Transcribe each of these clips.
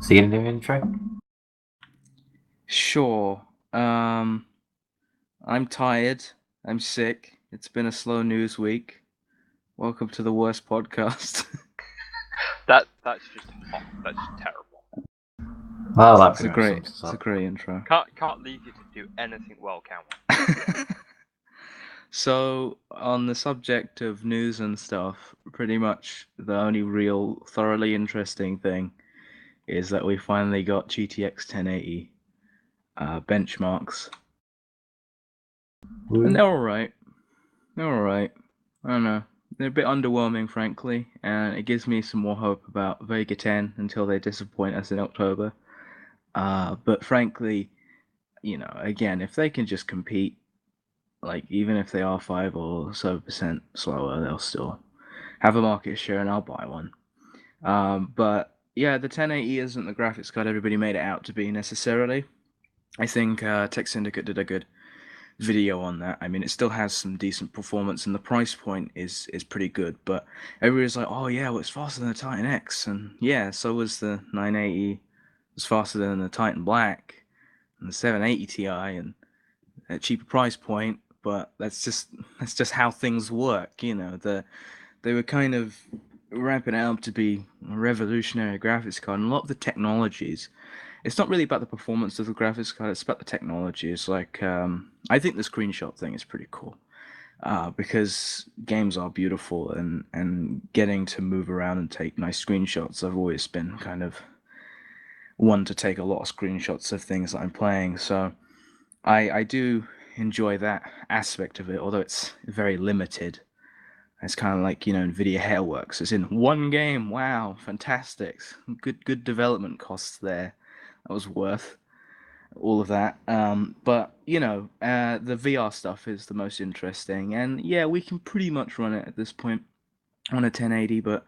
So you gonna do an intro? Sure. Um, I'm tired. I'm sick. It's been a slow news week. Welcome to the worst podcast. That's just hot. That's just terrible. Well, that it's a pretty much great, sums us it's a up. great intro. Can't leave you to do anything well, can we? So, on the subject of news and stuff, pretty much the only real, thoroughly interesting thing is that we finally got GTX 1080 benchmarks, and Woo. they're all right. They're all right. I don't know. They're a bit underwhelming, frankly, and it gives me some more hope about Vega 10 until they disappoint us in October. But frankly, again, if they can just compete, like even if they are 5 or so% slower, they'll still have a market share, and I'll buy one. But yeah, the 1080 isn't the graphics card everybody made it out to be necessarily. I think Tech Syndicate did a good video on that. I mean, it still has some decent performance, and the price point is pretty good. But everybody's like, "Oh yeah, well it's faster than the Titan X," and yeah, so was the 980. It was faster than the Titan Black and the 780 Ti, and at a cheaper price point. But that's just how things work, they were kind of ramping it up to be a revolutionary graphics card, and a lot of the technologies, it's not really about the performance of the graphics card, it's about the technology. It's like, I think the screenshot thing is pretty cool. Because games are beautiful, and getting to move around and take nice screenshots, I've always been kind of one to take a lot of screenshots of things that I'm playing. So I do enjoy that aspect of it, although it's very limited. It's kind of like, Nvidia Hairworks. It's in one game. Wow, fantastic. Good development costs there. That was worth all of that. But the VR stuff is the most interesting, and yeah, we can pretty much run it at this point on a 1080. But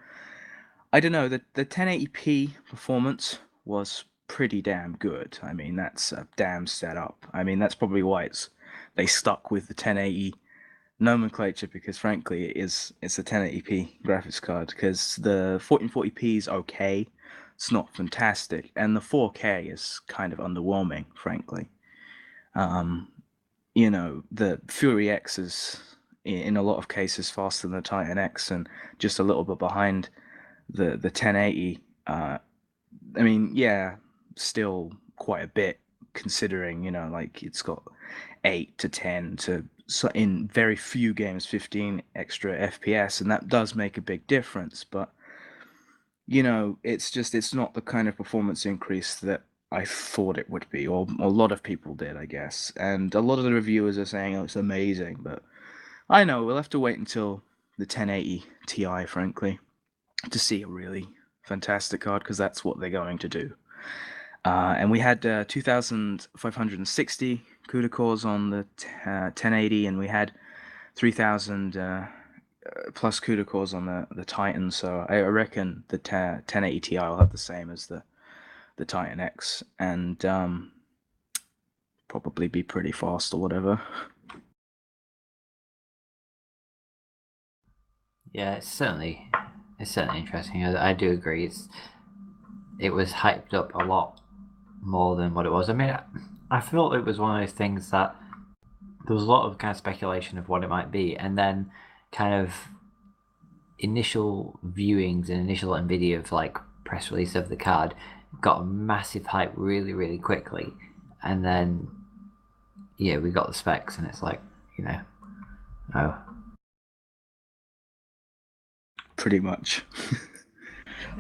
I don't know, the 1080p performance was pretty damn good. I mean, that's a damn setup. I mean, that's probably why they stuck with the 1080 nomenclature, because frankly it's a 1080p graphics card, because the 1440p is okay, it's not fantastic, and the 4K is kind of underwhelming, frankly. um the Fury X is in a lot of cases faster than the Titan X, and just a little bit behind the 1080. I mean, yeah, still quite a bit, considering, like it's got 8 to 10 to, so in very few games, 15 extra FPS, and that does make a big difference. But it's not the kind of performance increase that I thought it would be, or a lot of people did, I guess. And a lot of the reviewers are saying, "Oh, it's amazing," but I know we'll have to wait until the 1080 Ti, frankly, to see a really fantastic card, because that's what they're going to do. And we had 2,560 CUDA cores on the 1080, and we had 3,000 plus CUDA cores on the Titan. So I reckon the 1080 Ti will have the same as the Titan X, and probably be pretty fast or whatever. Yeah, it's certainly interesting. I do agree. It was hyped up a lot more than what it was. I mean, I felt it was one of those things that there was a lot of kind of speculation of what it might be, and then kind of initial viewings and initial Nvidia of like press release of the card got a massive hype really, really quickly, and then yeah, we got the specs, and it's like, oh, Pretty much.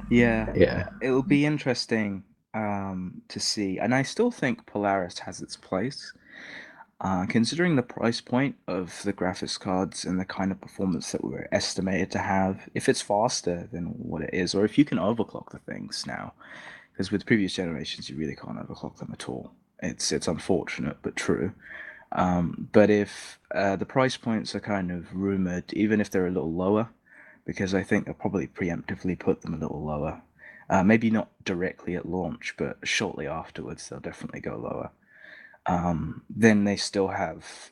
Yeah, yeah. it'll be interesting to see, and I still think Polaris has its place. Considering the price point of the graphics cards and the kind of performance that we're estimated to have, if it's faster than what it is, or if you can overclock the things now, because with previous generations you really can't overclock them at all. It's unfortunate but true. But if the price points are kind of rumored, even if they're a little lower, because I think they'll probably preemptively put them a little lower. Maybe not directly at launch, but shortly afterwards they'll definitely go lower. Then they still have,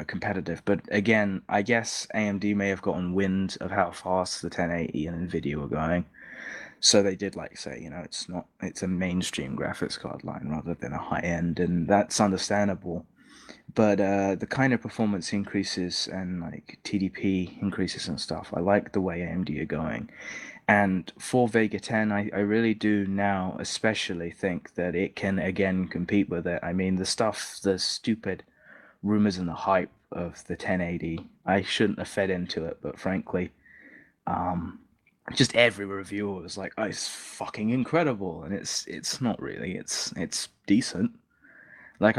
competitive. But again, I guess AMD may have gotten wind of how fast the 1080 and Nvidia were going, So they did like say, it's a mainstream graphics card line rather than a high end, and that's understandable. But the kind of performance increases and like TDP increases and stuff, I like the way AMD are going. And for Vega 10, I really do now especially think that it can again compete with it. I mean, the stupid rumors and the hype of the 1080, I shouldn't have fed into it, but frankly, um, just every reviewer was like, "Oh, it's fucking incredible," and it's not really. It's decent. Like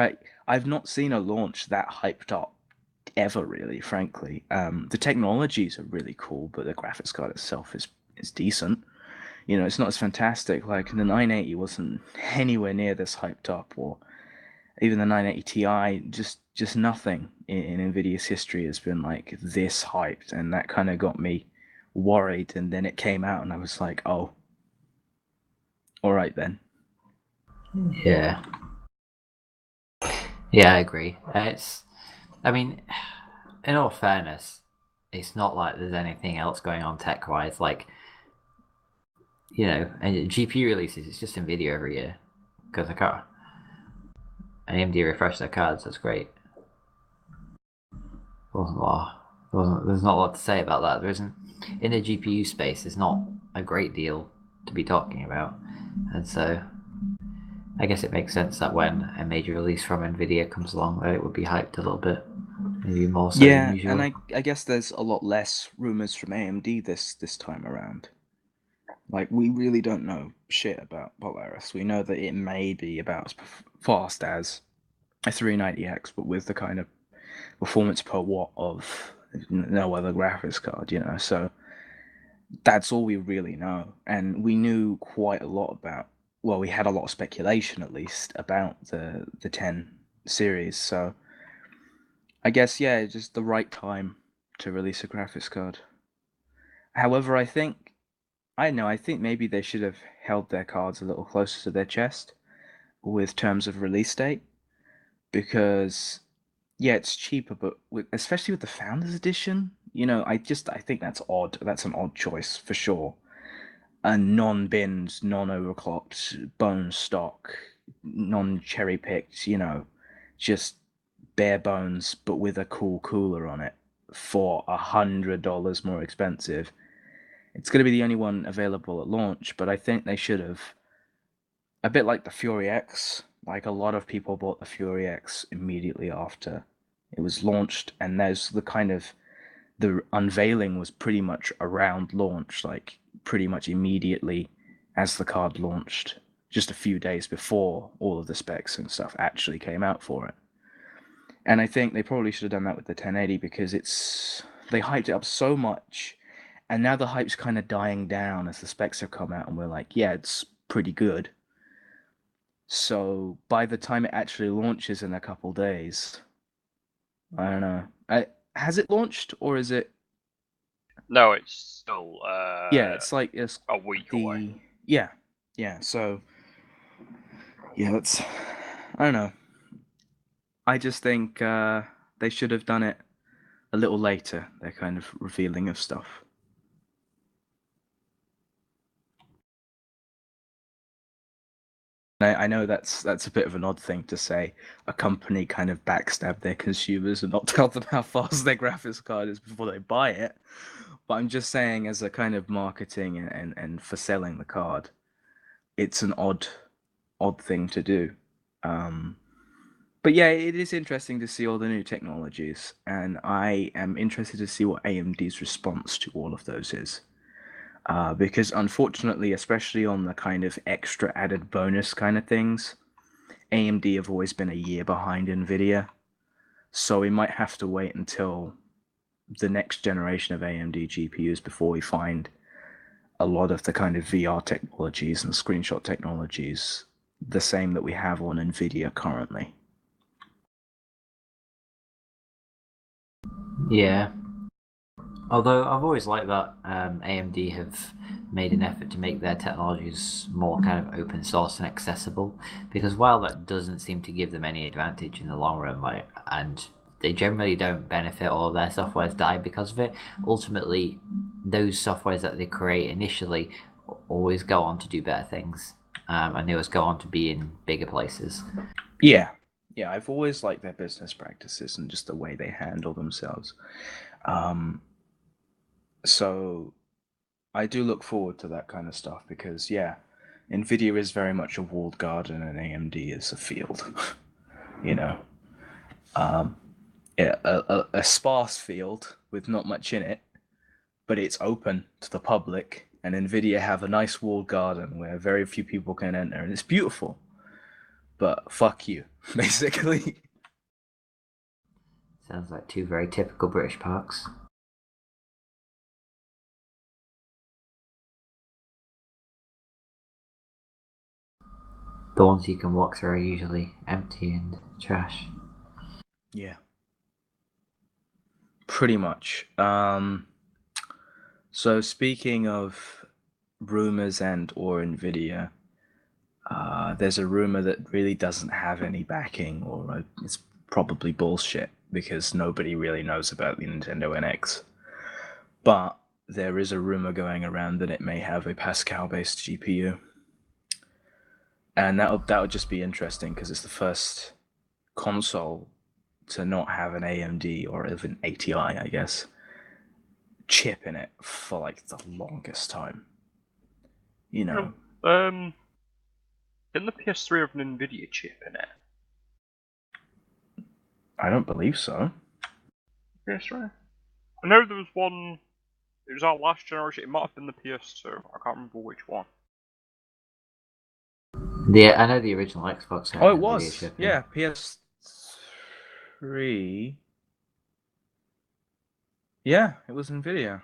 I've not seen a launch that hyped up ever really. Frankly, the technologies are really cool, but the graphics card itself is decent. It's not as fantastic. Like the 980 wasn't anywhere near this hyped up, or even the 980 Ti. Just nothing in Nvidia's history has been like this hyped, and that kind of got me worried. And then it came out, and I was like, oh, all right then. Yeah. Yeah, I agree. I mean, in all fairness, it's not like there's anything else going on tech-wise. Like, and GPU releases, it's just NVIDIA every year. Because AMD refresh their cards, that's great. There's not a lot to say about that. There isn't, in the GPU space, there's not a great deal to be talking about. And so, I guess it makes sense that when a major release from NVIDIA comes along, that it would be hyped a little bit. Maybe more so than usual. And I guess there's a lot less rumors from AMD this time around. Like, we really don't know shit about Polaris. We know that it may be about as fast as a 390X, but with the kind of performance per watt of no other graphics card, So that's all we really know. And we knew quite a lot about, well, we had a lot of speculation at least about the 10 series. So I guess, yeah, just the right time to release a graphics card. However, I think maybe they should have held their cards a little closer to their chest with terms of release date, because yeah, it's cheaper, but especially with the Founders Edition, I think that's odd. That's an odd choice for sure. A non-binned, non-overclocked, bone stock, non-cherry picked, just bare bones, but with a cool cooler on it for $100 more expensive. It's going to be the only one available at launch, but I think they should have, a bit like the Fury X. Like, a lot of people bought the Fury X immediately after it was launched, and there's the unveiling was pretty much around launch, like pretty much immediately as the card launched, just a few days before all of the specs and stuff actually came out for it. And I think they probably should have done that with the 1080, because they hyped it up so much, and now the hype's kind of dying down as the specs have come out, and we're like, yeah, it's pretty good. So by the time it actually launches in a couple days, I don't know. Has it launched, or is it? No, it's still. Yeah, it's like it's a week away. Yeah. So yeah, I don't know. I just think they should have done it a little later. They're kind of revealing of stuff. I know that's a bit of an odd thing to say. A company kind of backstab their consumers and not tell them how fast their graphics card is before they buy it. But I'm just saying, as a kind of marketing and for selling the card, it's an odd thing to do. But yeah, it is interesting to see all the new technologies, and I am interested to see what AMD's response to all of those is. Because unfortunately, especially on the kind of extra added bonus kind of things, AMD have always been a year behind NVIDIA. So we might have to wait until the next generation of AMD GPUs before we find a lot of the kind of VR technologies and screenshot technologies the same that we have on NVIDIA currently. Yeah. Although I've always liked that AMD have made an effort to make their technologies more kind of open source and accessible, because while that doesn't seem to give them any advantage in the long run, and they generally don't benefit, or their softwares die because of it, ultimately those softwares that they create initially always go on to do better things, and they always go on to be in bigger places. Yeah, I've always liked their business practices and just the way they handle themselves. So I do look forward to that kind of stuff because, yeah, Nvidia is very much a walled garden and AMD is a field. You know, yeah, a sparse field with not much in it, but it's open to the public. And Nvidia have a nice walled garden where very few people can enter, and it's beautiful. But fuck you, basically. Sounds like two very typical British parks. The ones you can walk through are usually empty and trash. Yeah. Pretty much. So speaking of rumors and or Nvidia, there's a rumor that really doesn't have any backing, or it's probably bullshit because nobody really knows about the Nintendo NX. But there is a rumor going around that it may have a Pascal-based GPU, and that would just be interesting because it's the first console to not have an AMD or even ATI, I guess, chip in it for like the longest time. You know. Didn't the PS3 have an Nvidia chip in it? I don't believe so. PS3? I know there was one. It was our last generation. It might have been the PS2. I can't remember which one. I know the original Xbox had Oh, it an Nvidia was. chip. Yeah, PS3. Yeah, it was Nvidia.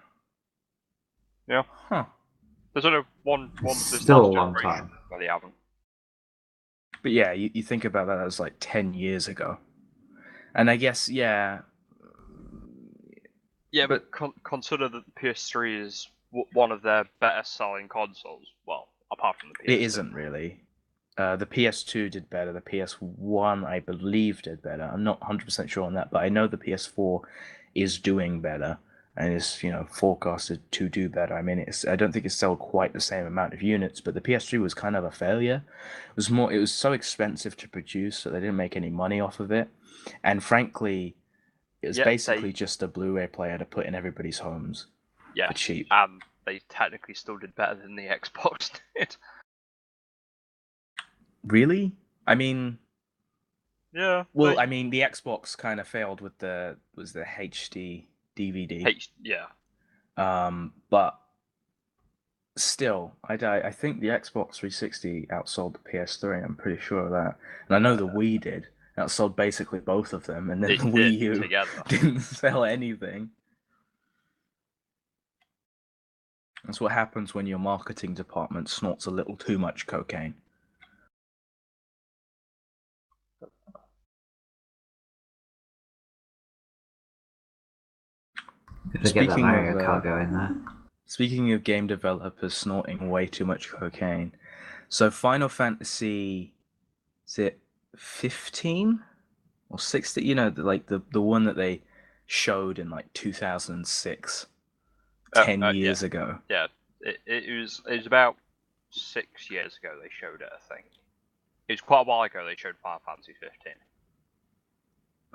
Yeah. Huh. There's only one this Still last a long generation time. where they haven't. But yeah, you think about that as like 10 years ago. And I guess, yeah. Yeah, but consider that the PS3 is one of their better selling consoles. Well, apart from the PS2. It isn't really. The PS2 did better. The PS1, I believe, did better. I'm not 100% sure on that, but I know the PS4 is doing better and is, forecasted to do better. I mean, I don't think it sold quite the same amount of units, but the PS3 was kind of a failure. It was so expensive to produce, so they didn't make any money off of it. And frankly, it was basically just a Blu-ray player to put in everybody's homes for cheap. And they technically still did better than the Xbox did. Really? I mean, yeah. well, I mean, the Xbox kind of failed with the HD DVD. Yeah. But still, I think the Xbox 360 outsold the PS3. I'm pretty sure of that, and I know the Wii did. Outsold basically both of them, and then the Wii U didn't sell anything. That's what happens when your marketing department snorts a little too much cocaine. Speaking Mario Kart going there. Speaking of game developers snorting way too much cocaine, so Final Fantasy, is it 15 or 16? You know, like the one that they showed in like 2006, 10 years ago. Yeah, it was about 6 years ago they showed it. I think it was quite a while ago they showed Final Fantasy 15.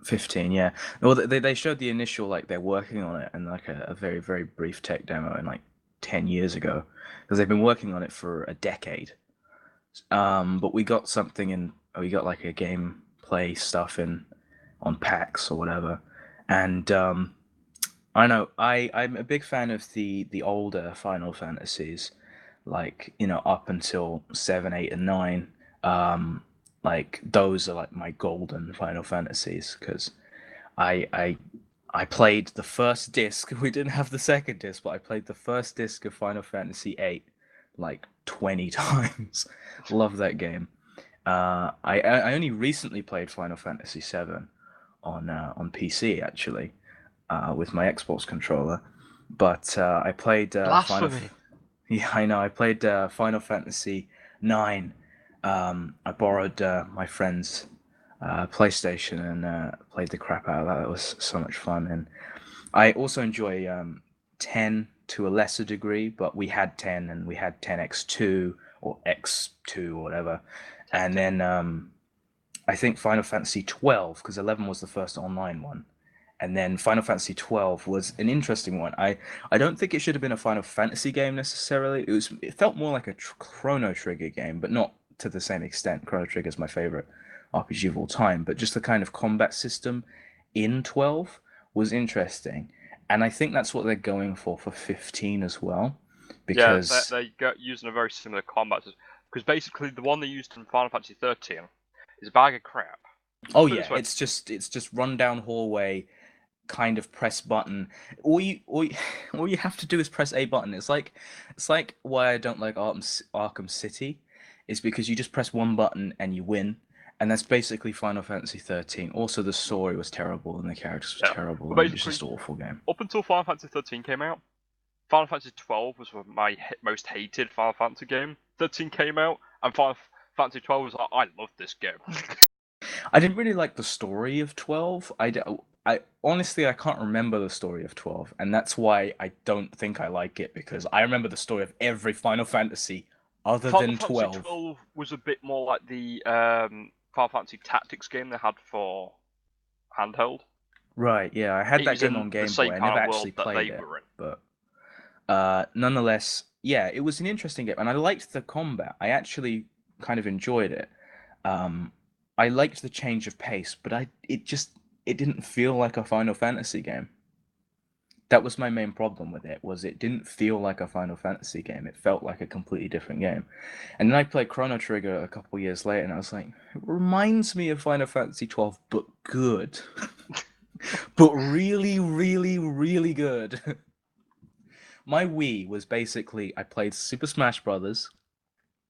15, yeah. Well, they showed the initial, like, they're working on it and like a very, very brief tech demo in like 10 years ago because they've been working on it for a decade. But we got we got like a gameplay stuff on PAX or whatever. And I know I'm a big fan of the older Final Fantasies, like, up until 7, 8, and 9. Like those are like my golden Final Fantasies because I played the first disc. We didn't have the second disc, but I played the first disc of Final Fantasy VIII like 20 times. Love that game. I only recently played Final Fantasy VII on PC actually, with my Xbox controller, but I played Blasphemy. Yeah, I know. I played Final Fantasy IX. I borrowed my friend's PlayStation and played the crap out of that. It was so much fun, and I also enjoy 10 to a lesser degree, but we had 10 and we had 10x2 or x2 or whatever. And then I think Final Fantasy 12, because 11 was the first online one. And then Final Fantasy 12 was an interesting one. I don't think it should have been a Final Fantasy game necessarily. It felt more like a Chrono Trigger game, but not to the same extent. Chrono Trigger is my favorite RPG of all time, but just the kind of combat system in 12 was interesting. And I think that's what they're going for 15 as well. Because they got using a very similar combat system. Because basically the one they used in Final Fantasy 13 is a bag of crap. Oh yeah, it's just run down hallway, kind of press button. All you have to do is press a button. It's like why I don't like Arkham City, is because you just press one button and you win. And that's basically Final Fantasy 13. Also, the story was terrible and the characters were terrible. And it was just an awful game. Up until Final Fantasy 13 came out, Final Fantasy 12 was my most hated Final Fantasy game. 13 came out, and Final Fantasy 12 was like, I love this game. I didn't really like the story of 12. I honestly, I can't remember the story of 12, and that's why I don't think I like it, because I remember the story of every Final Fantasy other than 12. Final Fantasy 12 was a bit more like the Final Fantasy Tactics game they had for handheld. Right, yeah, I had that game on Game Boy. I never actually played it, but nonetheless, yeah, it was an interesting game, and I liked the combat. I actually kind of enjoyed it. I liked the change of pace, but it didn't feel like a Final Fantasy game. That was my main problem with it, was it didn't feel like a Final Fantasy game. It felt like a completely different game. And then I played Chrono Trigger a couple years later, and I was like, it reminds me of Final Fantasy 12, but good. But really, really, really good. My Wii was basically, I played Super Smash Brothers,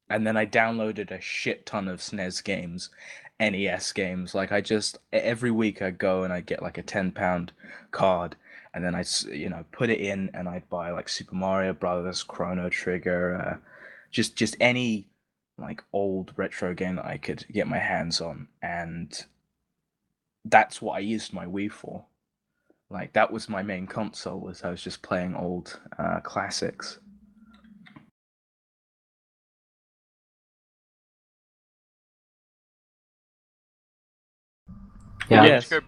and then I downloaded a shit ton of SNES games, NES games. Like, every week I'd go and I'd get like a £10 card, and then I'd, put it in, and I'd buy like Super Mario Brothers, Chrono Trigger, just any like old retro game that I could get my hands on. And that's what I used my Wii for. Like, that was my main console, was I was just playing old classics. Yeah. Let's go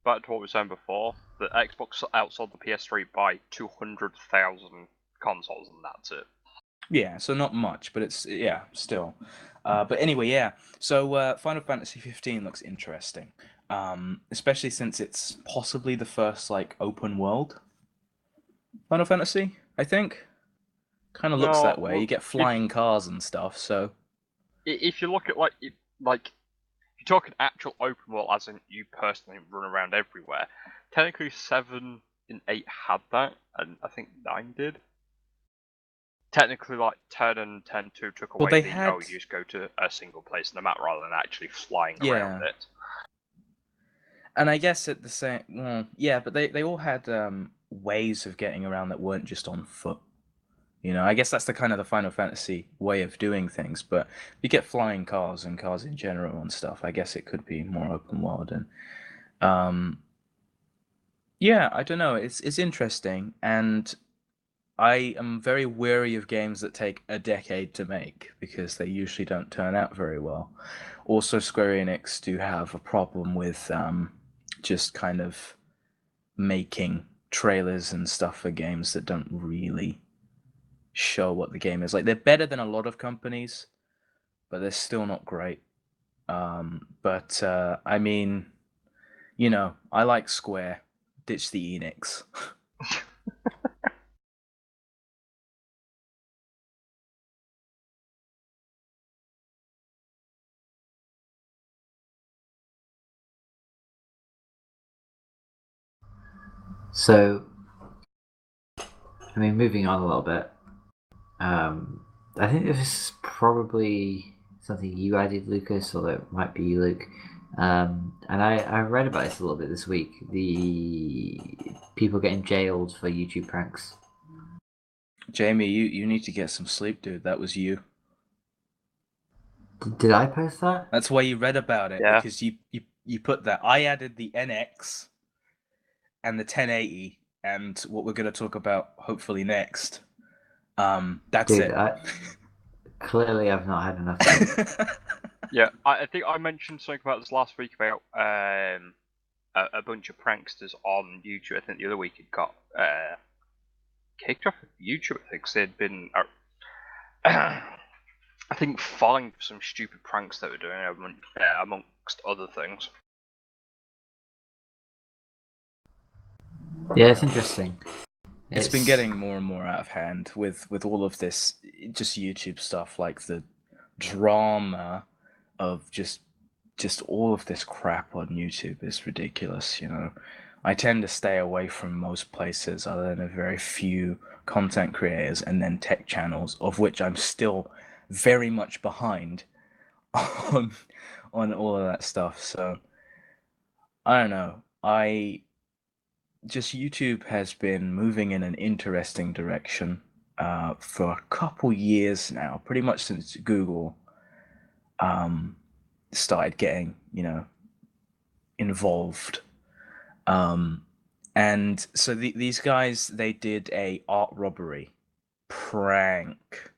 back to what we were saying before. The Xbox outsold the PS3 by 200,000 consoles, and that's it. Yeah, so not much, but it's, yeah, still. But anyway, yeah. So Final Fantasy 15 looks interesting, especially since it's possibly the first like open world Final Fantasy. I think kind of looks that way. Well, you get flying cars and stuff. So if you look at if you're talking actual open world, as in you personally run around everywhere, technically 7 and 8 had that, and I think 9 did. Technically, 10 and 10.2 took away you just go to a single place in the map rather than actually flying around it. And I guess at the same, well, yeah, but they all had ways of getting around that weren't just on foot. I guess that's the kind of the Final Fantasy way of doing things. But if you get flying cars and cars in general and stuff, I guess it could be more open world. And yeah, I don't know. It's interesting, and I am very wary of games that take a decade to make, because they usually don't turn out very well. Also, Square Enix do have a problem with just kind of making trailers and stuff for games that don't really show what the game is. Like, they're better than a lot of companies, but they're still not great. But I mean, I like Square. Ditch the Enix. So, I mean, moving on a little bit, I think this is probably something you added, Lucas, or it might be you, Luke. And I read about this a little bit this week. The people getting jailed for YouTube pranks. Jamie, you need to get some sleep, dude. That was you. Did I post that? That's why you read about it, because you put that. I added the NX and the 1080, and what we're going to talk about hopefully next. That's Dude, it. clearly I've not had enough sleep. Yeah, I think I mentioned something about this last week about a bunch of pranksters on YouTube. I think the other week it got kicked off of YouTube. I think 'cause they'd been, I think, fined for some stupid pranks they were doing, amongst other things. Yeah, it's interesting. It's been getting more and more out of hand with all of this just YouTube stuff, like the drama of just all of this crap on YouTube is ridiculous, you know. I tend to stay away from most places other than a very few content creators and then tech channels, of which I'm still very much behind on all of that stuff. So I don't know. YouTube has been moving in an interesting direction for a couple years now, pretty much since Google started getting, involved. And so these guys, they did a art robbery prank.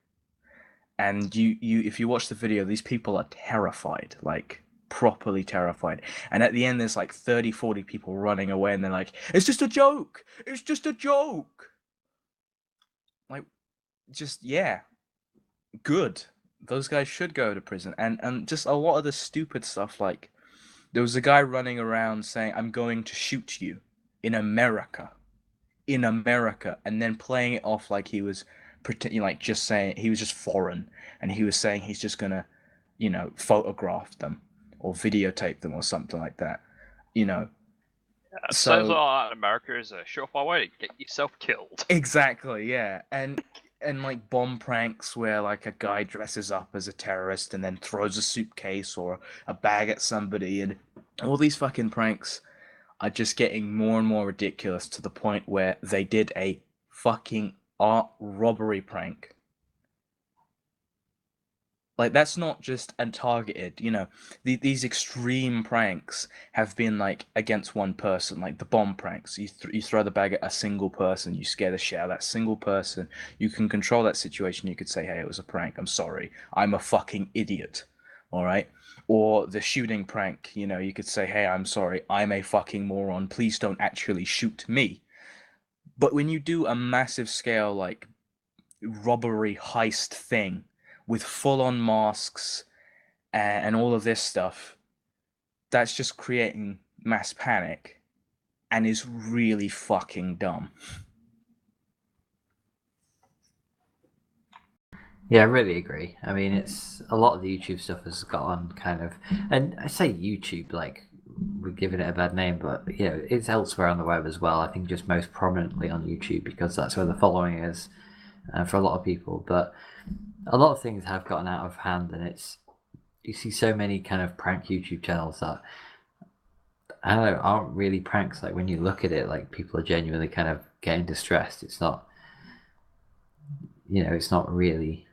And if you watch the video, these people are terrified, like properly terrified. And at the end, there's like 30, 40 people running away, and they're like, "It's just a joke! It's just a joke!" Like, just, yeah, good. Those guys should go to prison. And just a lot of the stupid stuff, like, there was a guy running around saying, "I'm going to shoot you in America." In America, and then playing it off like he was pretending, like just saying he was just foreign, and he was saying he's just gonna, photograph them or videotape them or something like that. Sounds like America is a surefire way to get yourself killed. Exactly, yeah. And like bomb pranks where like a guy dresses up as a terrorist and then throws a suitcase or a bag at somebody, and all these fucking pranks are just getting more and more ridiculous to the point where they did a fucking art robbery prank. Like, that's not just untargeted, these extreme pranks have been like against one person, like the bomb pranks. You throw the bag at a single person, you scare the shit out of that single person. You can control that situation. You could say, "Hey, it was a prank. I'm sorry. I'm a fucking idiot." All right. Or the shooting prank, you could say, "Hey, I'm sorry. I'm a fucking moron. Please don't actually shoot me." But when you do a massive scale, like, robbery heist thing with full on masks and all of this stuff, that's just creating mass panic and is really fucking dumb. Yeah, I really agree. I mean, it's a lot of the YouTube stuff has gotten kind of, and I say YouTube like we're giving it a bad name, but it's elsewhere on the web as well. I think just most prominently on YouTube because that's where the following is for a lot of people. But a lot of things have gotten out of hand, and you see so many kind of prank YouTube channels that I don't know aren't really pranks. Like when you look at it, like people are genuinely kind of getting distressed. It's not, it's not really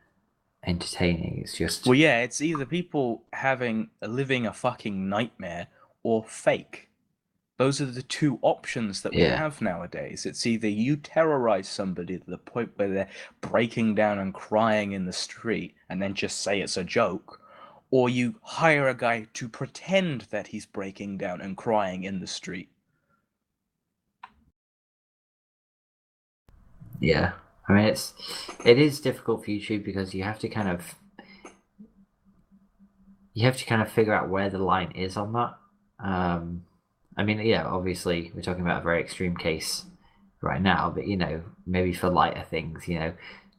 entertaining. It's just Well, yeah, it's either people living a fucking nightmare or fake. Those are the two options that we have nowadays. It's either you terrorize somebody to the point where they're breaking down and crying in the street and then just say it's a joke, or you hire a guy to pretend that he's breaking down and crying in the street. Yeah. I mean, it is difficult for YouTube because you have to kind of figure out where the line is on that. I mean, yeah, obviously we're talking about a very extreme case right now, but maybe for lighter things,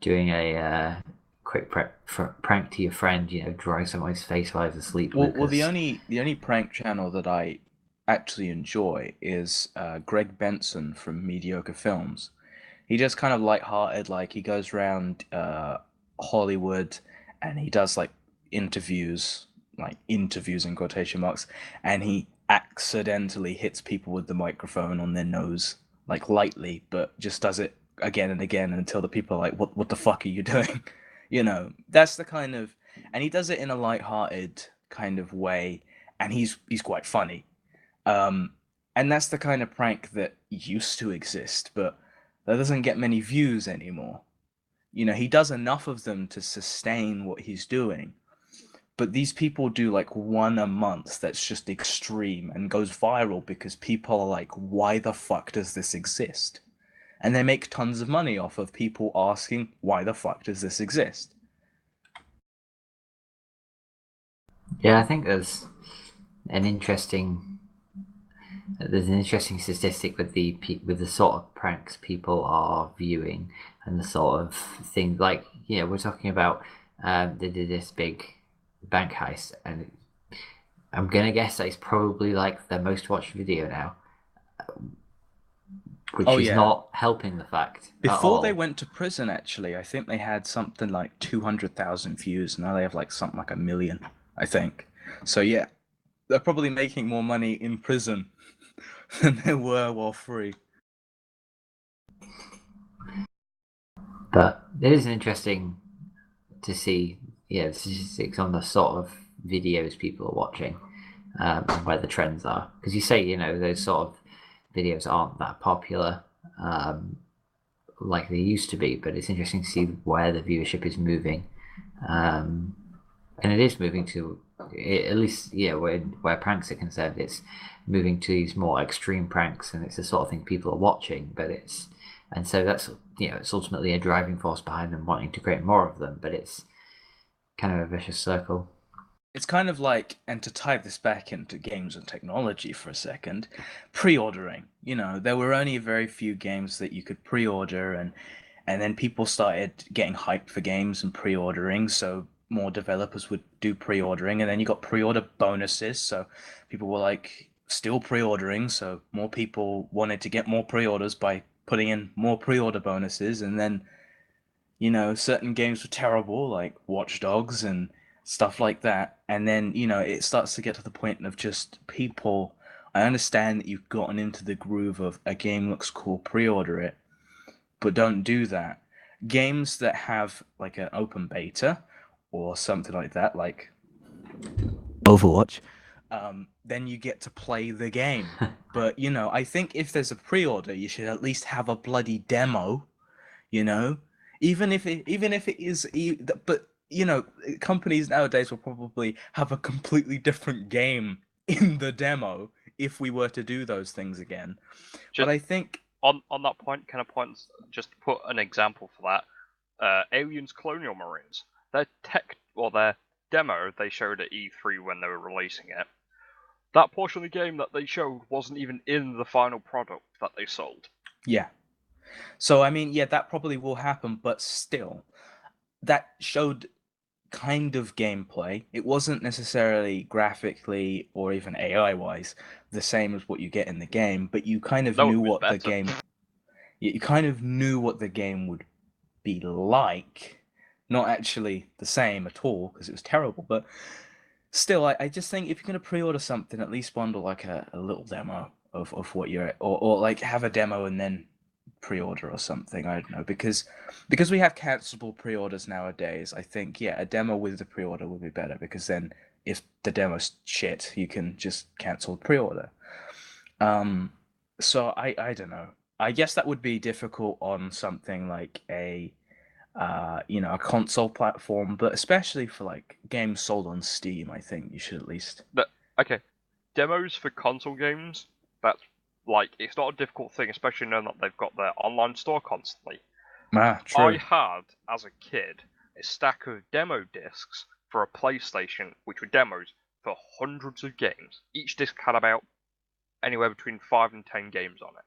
doing a quick prank to your friend, drawing someone's face while he's asleep. Well, the only prank channel that I actually enjoy is Greg Benson from Mediocre Films. He just kind of lighthearted, like he goes around Hollywood and he does like interviews in quotation marks, and he accidentally hits people with the microphone on their nose, like lightly, but just does it again and again until the people are like, what the fuck are you doing? That's the kind of, and he does it in a lighthearted kind of way, and he's quite funny. And that's the kind of prank that used to exist, but that doesn't get many views anymore. He does enough of them to sustain what he's doing. But these people do like one a month that's just extreme and goes viral because people are like, why the fuck does this exist? And they make tons of money off of people asking, why the fuck does this exist? Yeah, I think an interesting there's an interesting statistic with the sort of pranks people are viewing and the sort of thing like we're talking about they did this big bank heist and I'm gonna guess that it's probably like the most watched video now, which Oh is yeah. not helping the fact at Before they all. went to prison, actually, I think they had something like 200,000 views. Now they have like something like a million, I think. So yeah, they're probably making more money in prison than they were while free. But it is interesting to see, the statistics on the sort of videos people are watching and where the trends are. Because you say, those sort of videos aren't that popular like they used to be, but it's interesting to see where the viewership is moving. Um, and it is moving to, at least, where pranks are concerned, it's moving to these more extreme pranks, and it's the sort of thing people are watching, and so that's, it's ultimately a driving force behind them wanting to create more of them, but it's kind of a vicious circle. It's kind of like, and to tie this back into games and technology for a second, pre-ordering. There were only very few games that you could pre-order, and then people started getting hyped for games and pre-ordering, so more developers would do pre-ordering, and then you got pre-order bonuses, so people were like still pre-ordering, so more people wanted to get more pre-orders by putting in more pre-order bonuses, and then certain games were terrible, like Watch Dogs and stuff like that. And then, it starts to get to the point of just people. I understand that you've gotten into the groove of a game looks cool, pre order it, but don't do that. Games that have like an open beta or something like that, like Overwatch, then you get to play the game. But, I think if there's a pre order, you should at least have a bloody demo, you know even if it is but companies nowadays will probably have a completely different game in the demo if we were to do those things again. But Just I think on that point, kind of points. Just to put an example for that, Aliens Colonial Marines. Their demo they showed at E3 when they were releasing it. That portion of the game that they showed wasn't even in the final product that they sold. yeah, so I mean, yeah, that probably will happen, but still, that showed kind of gameplay. It wasn't necessarily graphically or even AI wise the same as what you get in the game, but you kind of No, knew it was what the better. game you kind of knew what the game would be like. Not actually the same at all because it was terrible, but still, I just think if you're gonna pre-order something, at least bundle like a little demo of what you're or like have a demo and then pre-order or something. I don't know because we have cancelable pre-orders nowadays. I think yeah, a demo with the pre-order would be better because then if the demo's shit, you can just cancel the pre-order. Um, so I don't know. I guess that would be difficult on something like a console platform, but especially for like games sold on Steam, I think you should at least. But okay, demos for console games. That's like it's not a difficult thing, especially knowing that they've got their online store constantly. Ah, I true. had, as a kid, a stack of demo discs for a PlayStation, which were demos for hundreds of games. Each disc had about anywhere between 5 and 10 games on it.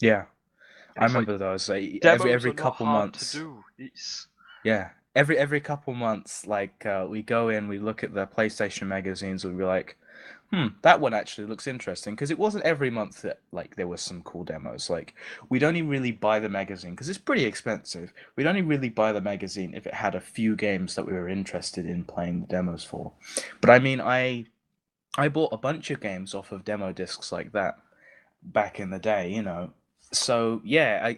Yeah, And I it's like remember those. Like, every demos every are not couple hard to months. do. It's Yeah, every couple months, like we go in, we look at the PlayStation magazines, and we'll be like, that one actually looks interesting because it wasn't every month that like there was some cool demos. Like we'd only really buy the magazine because it's pretty expensive. We'd only really buy the magazine if it had a few games that we were interested in playing the demos for. But I mean, I bought a bunch of games off of demo discs like that back in the day. So yeah,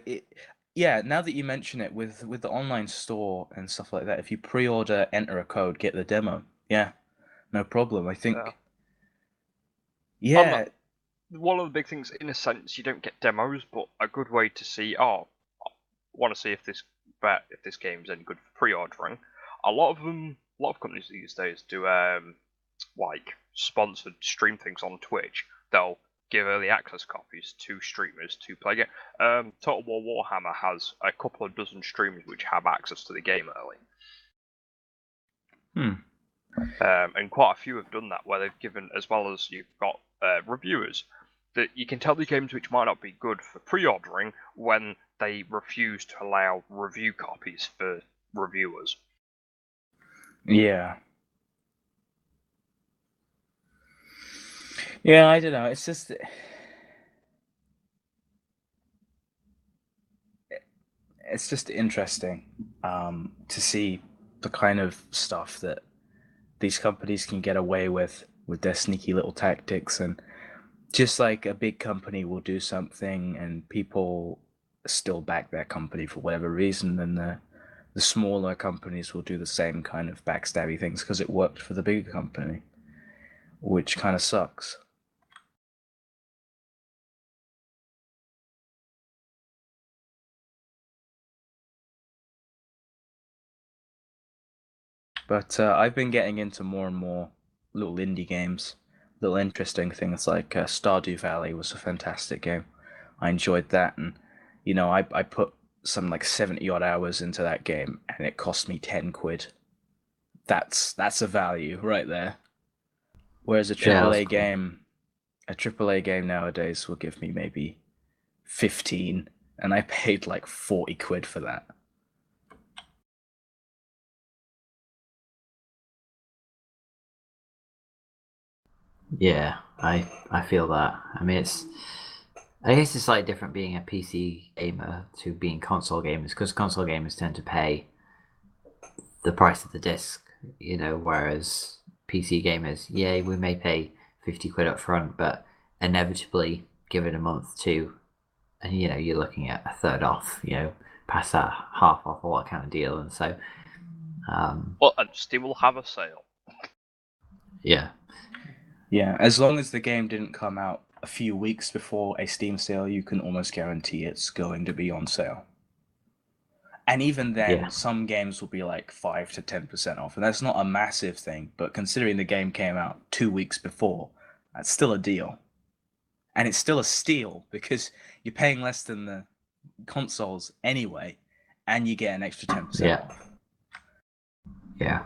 yeah. Now that you mention it, with the online store and stuff like that, if you pre-order, enter a code, get the demo. Yeah, no problem. I yeah. think On that yeah. one of the big things, in a sense, you don't get demos, but a good way to see. Oh, I want to see if this game's any good for pre-ordering. A lot of companies these days do like sponsored stream things on Twitch. They'll give early access copies to streamers to play game. Total War Warhammer has a couple of dozen streamers which have access to the game early. And quite a few have done that, where they've given, as well as you've got reviewers, that you can tell the games which might not be good for pre-ordering when they refuse to allow review copies for reviewers. Yeah. Yeah, I don't know. It's just interesting to see the kind of stuff that these companies can get away with their sneaky little tactics, and just like a big company will do something and people still back that company for whatever reason, and the smaller companies will do the same kind of backstabby things because it worked for the bigger company, which kind of sucks. But I've been getting into more and more little indie games, little interesting things like Stardew Valley was a fantastic game. I enjoyed that, and I put some like 70 odd hours into that game, and it cost me 10 quid. That's a value right there. Whereas a AAA game, nowadays will give me maybe 15, and I paid like 40 quid for that. Yeah, I feel that. I mean, I guess it's slightly different being a PC gamer to being console gamers, because console gamers tend to pay the price of the disc, whereas PC gamers, yeah, we may pay 50 quid up front, but inevitably give it a month too, and you're looking at a third off, past that half off or what kind of deal, and so well, and Steam will have a sale. Yeah, as long as the game didn't come out a few weeks before a Steam sale, you can almost guarantee it's going to be on sale. And even then, some games will be like 5 to 10% off, and that's not a massive thing, but considering the game came out 2 weeks before, that's still a deal. And it's still a steal, because you're paying less than the consoles anyway, and you get an extra 10% off. Yeah.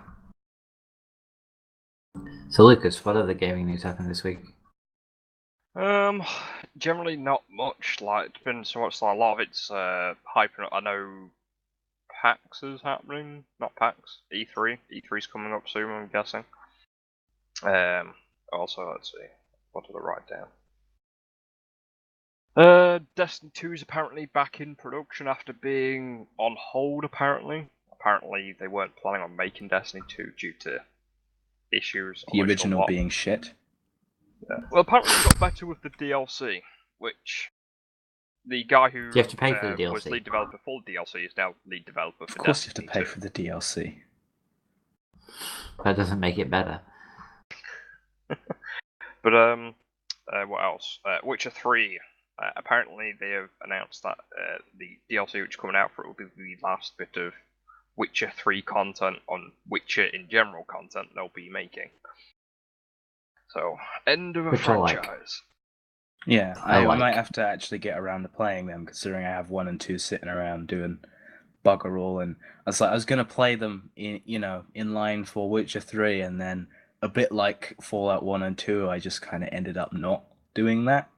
So, Lucas, what other gaming news happened this week? Generally not much. Like, it's been so much. Like, a lot of it's hyping up. I know PAX is happening. Not PAX. E3. E3's coming up soon, I'm guessing. Also, let's see. What did I write down? Destiny 2 is apparently back in production after being on hold. Apparently, they weren't planning on making Destiny 2 due to issues. The original being shit. Yeah. Well, apparently it got better with the DLC, which the guy who you have to pay for the DLC? Was lead developer for the DLC is now lead developer for Destiny 2. Of course you have to pay for the DLC. That doesn't make it better. But what else? Witcher 3. Apparently they have announced that the DLC which is coming out for it will be the last bit of Witcher 3 content on Witcher in general content they'll be making. So, end of a franchise. Yeah, I might have to actually get around to playing them, considering I have 1 and 2 sitting around doing bugger all, and I was gonna play them in line for Witcher 3, and then a bit like Fallout 1 and 2, I just kind of ended up not doing that.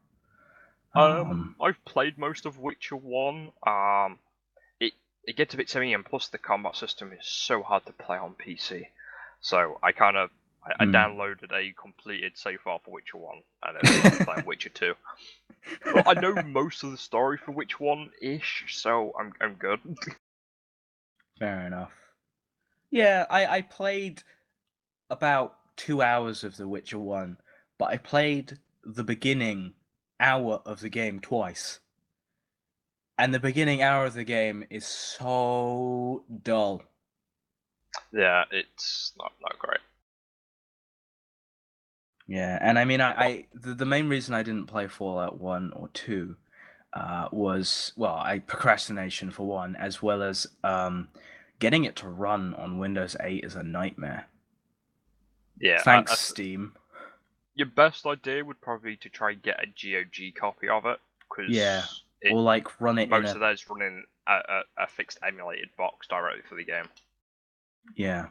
I've played most of Witcher 1. It gets a bit samey, and plus the combat system is so hard to play on PC. So I downloaded a completed save file for Witcher 1, and then started playing Witcher 2. Well, I know most of the story for Witcher 1-ish, so I'm good. Fair enough. Yeah, I played about 2 hours of The Witcher 1, but I played the beginning hour of the game twice. And the beginning hour of the game is so dull. Yeah, it's not great. Yeah, and I mean, the main reason I didn't play Fallout 1 or 2 was, well, procrastination for one, as well as getting it to run on Windows 8 is a nightmare. Yeah, Thanks, Steam. your best idea would probably be to try and get a GOG copy of it, Yeah, because or like run it in most a... of those running a fixed emulated box directly for the game. Yeah.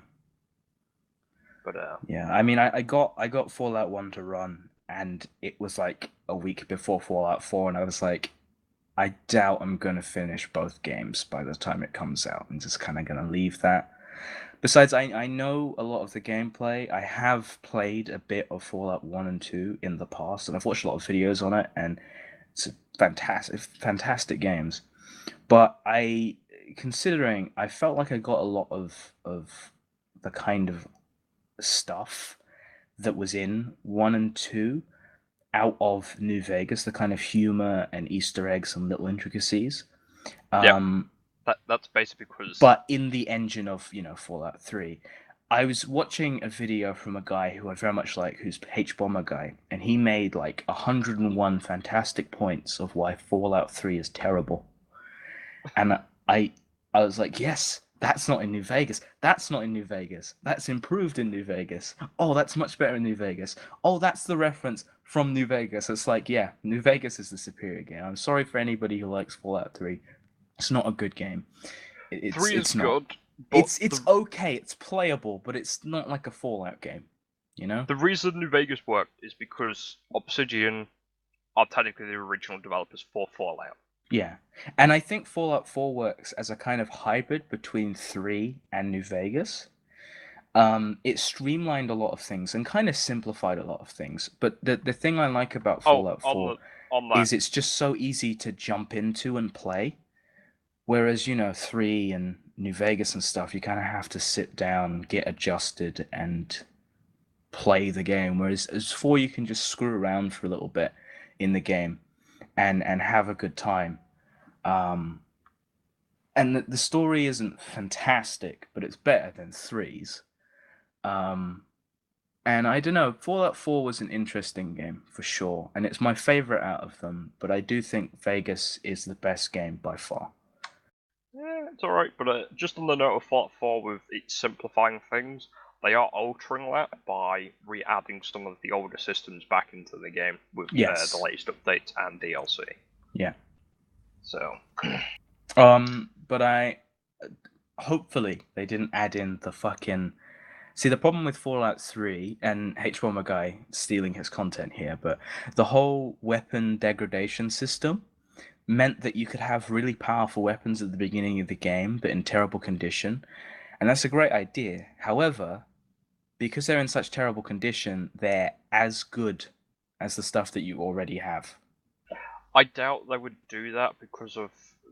But Yeah, I mean, I got Fallout 1 to run, and it was like a week before Fallout 4, and I was like, I doubt I'm gonna finish both games by the time it comes out. I'm just kind of gonna leave that. Besides, I know a lot of the gameplay. I have played a bit of Fallout 1 and 2 in the past, and I've watched a lot of videos on it, and it's fantastic games. But considering I felt like I got a lot of the kind of stuff that was in 1 and 2 out of New Vegas, the kind of humor and Easter eggs and little intricacies. yeah, Um, that's basically because but in the engine of, Fallout 3. I was watching a video from a guy who I very much like, who's H Bomber guy, and he made like 101 fantastic points of why Fallout 3 is terrible. And I was like, yes, that's not in New Vegas. That's not in New Vegas. That's improved in New Vegas. Oh, that's much better in New Vegas. Oh, that's the reference from New Vegas. It's like, yeah, New Vegas is the superior game. I'm sorry for anybody who likes Fallout 3. It's not a good game. three is It's not. good. But It's okay. It's playable, but it's not like a Fallout game. You know? the reason New Vegas worked is because Obsidian are technically the original developers for Fallout. Yeah. And I think Fallout 4 works as a kind of hybrid between 3 and New Vegas. It streamlined a lot of things and kind of simplified a lot of things. But the thing I like about Oh, Fallout 4 on that, is it's just so easy to jump into and play. Whereas, 3 and New Vegas and stuff, you kind of have to sit down, get adjusted, and play the game. Whereas as 4, you can just screw around for a little bit in the game and have a good time. And the story isn't fantastic, but it's better than 3's. And I don't know, Fallout 4 was an interesting game for sure, and it's my favorite out of them. But I do think Vegas is the best game by far. yeah, it's alright. But just on the note of Fallout 4, with it simplifying things, they are altering that by re-adding some of the older systems back into the game with Yes. the latest updates and DLC. Yeah. So, but hopefully they didn't add in the fucking... See, the problem with Fallout 3, and H-Bomber guy stealing his content here, but the whole weapon degradation system meant that you could have really powerful weapons at the beginning of the game, but in terrible condition. And that's a great idea. However, because they're in such terrible condition, they're as good as the stuff that you already have. I doubt they would do that because of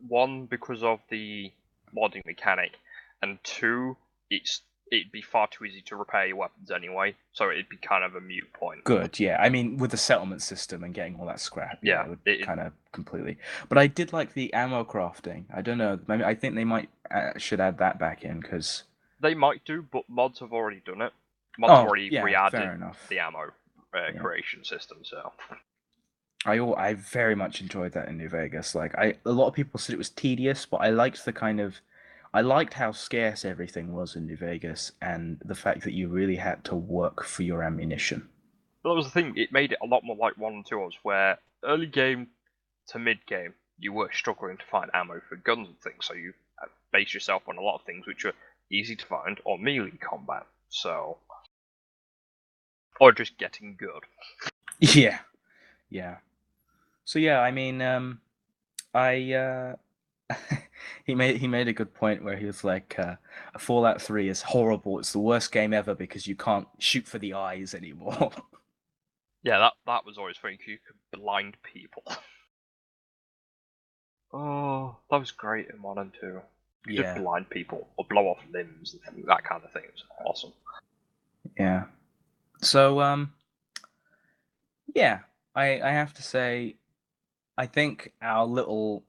the modding mechanic, and two, it'd be far too easy to repair your weapons anyway, so it'd be kind of a moot point. Good, yeah. I mean, with the settlement system and getting all that scrap, Yeah, it would kind of completely. But I did like the ammo crafting. I don't know. Maybe I think they might should add that back in because they might do, but mods have already done it. Mods have already fair re-added enough. the ammo creation system, so. I very much enjoyed that in New Vegas. Like a lot of people said it was tedious, but I liked I liked how scarce everything was in New Vegas and the fact that you really had to work for your ammunition. But that was the thing, it made it a lot more like 1 and 2 was, where early game to mid game, you were struggling to find ammo for guns and things, so you based yourself on a lot of things which are easy to find or melee combat, so. Or just getting good. Yeah. Yeah. So yeah, I mean, I he made a good point where he was like, Fallout 3 is horrible. It's the worst game ever because you can't shoot for the eyes anymore. Yeah, that was always funny, 'cause you could blind people. Oh, that was great in 1 and 2. You could Yeah. blind people, or blow off limbs, and that kind of thing. It was awesome. Yeah. So, yeah, I have to say, I think our little,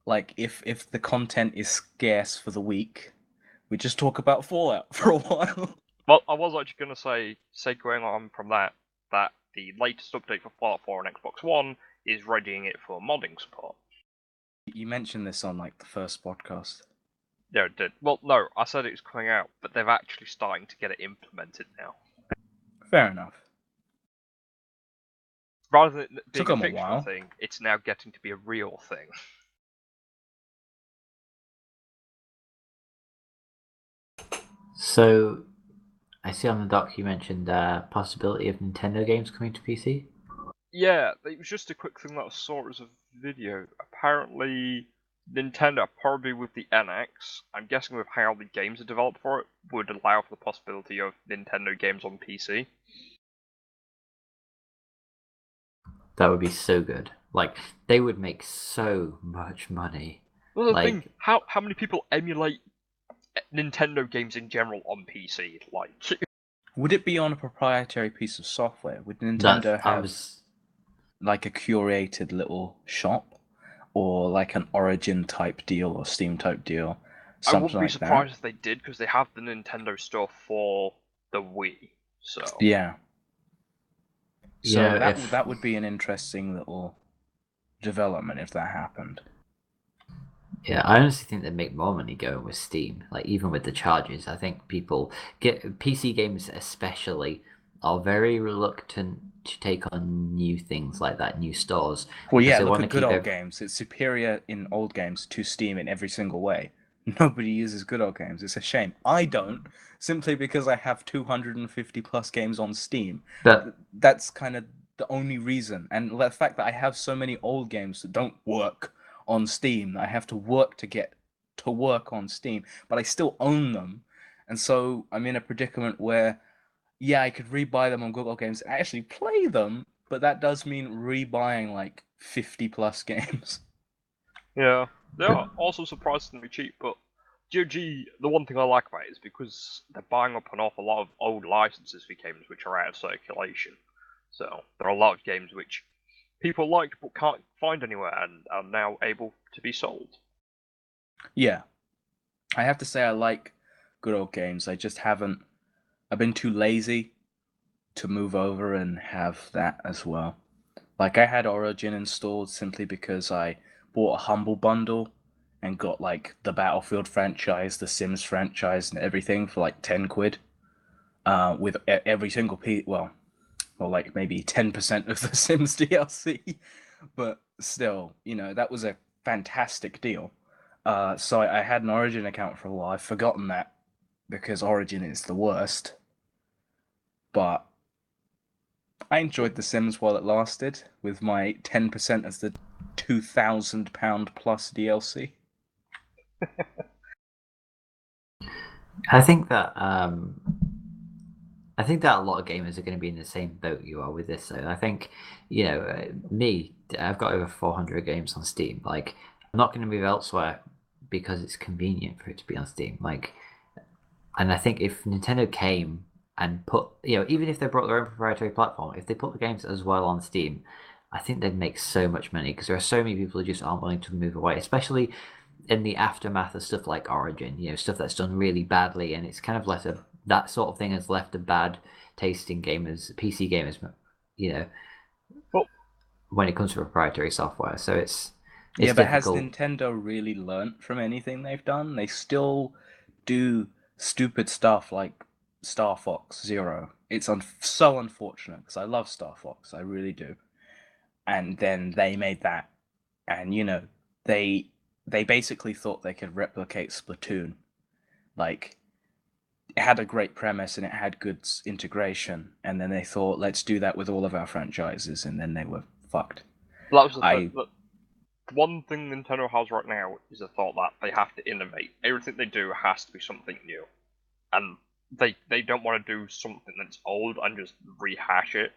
like, if the content is scarce for the week, we just talk about Fallout for a while. Well, I was actually going to say, segueing on from that, that the latest update for Fallout 4 on Xbox One is readying it for modding support. You mentioned this on like the first podcast. No, it did. Well, no, I said it was coming out, but they're actually starting to get it implemented now. Fair enough. Rather than being Took a 'em a fictional while. thing, it's now getting to be a real thing. So, I see on the doc you mentioned possibility of Nintendo games coming to PC. Yeah, it was just a quick thing that I saw as a video. Apparently, Nintendo, probably with the NX, I'm guessing with how the games are developed for it, would allow for the possibility of Nintendo games on PC. That would be so good. Like, they would make so much money. Well, the Like, thing, how many people emulate Nintendo games in general on PC? Like, Would it be on a proprietary piece of software? Would that Nintendo I have was like a curated little shop, or like an Origin type deal or Steam type deal, I something wouldn't be like surprised that? if they did, because they have the Nintendo store for the Wii. So Yeah. you So know, if that would be an interesting little development if that happened. yeah, I honestly think they'd make more money going with Steam. Like even with the charges, I think people get PC games especially are very reluctant to take on new things like that, new stores, Well, because yeah, they look want to at good keep old games. It's superior in old games to Steam in every single way. Nobody uses good old games. It's a shame. I don't, simply because I have 250 plus games on Steam. But That's kind of the only reason. And the fact that I have so many old games that don't work on Steam, I have to work to get to work on Steam, but I still own them. And so I'm in a predicament where, yeah, I could rebuy them on Google Games and actually play them, but that does mean rebuying like 50 plus games. yeah, they are also surprisingly cheap. But GOG, the one thing I like about it is because they're buying up an awful lot of old licenses for games which are out of circulation. So there are a lot of games which people like but can't find anywhere and are now able to be sold. Yeah, I have to say I like good old games. I just haven't. I've been too lazy to move over and have that as well. Like I had Origin installed simply because I bought a Humble Bundle and got like the Battlefield franchise, the Sims franchise, and everything for like 10 quid. With every single piece, well, or like maybe 10% of the Sims DLC, but still, that was a fantastic deal. So I had an Origin account for a while. I've forgotten that because Origin is the worst, but I enjoyed The Sims while it lasted with my 10% of the £2,000 plus DLC. I think that I think that a lot of gamers are going to be in the same boat you are with this. So I think, me, I've got over 400 games on Steam. Like, I'm not going to move elsewhere because it's convenient for it to be on Steam. Like, and I think if Nintendo came and put, even if they brought their own proprietary platform, if they put the games as well on Steam, I think they'd make so much money because there are so many people who just aren't willing to move away, especially in the aftermath of stuff like Origin, stuff that's done really badly, and it's kind of left that sort of thing has left a bad taste in gamers, PC gamers, Well, when it comes to proprietary software. So it's Yeah, but has difficult. Nintendo really learnt from anything they've done? They still do stupid stuff like Star Fox Zero. It's so unfortunate because I love Star Fox, I really do. And then they made that, and they basically thought they could replicate Splatoon. Like it had a great premise and it had good integration, and then they thought, let's do that with all of our franchises, and then they were fucked. that was the thing. I Look, one thing Nintendo has right now is the thought that they have to innovate. Everything they do has to be something new, and they don't want to do something that's old and just rehash it.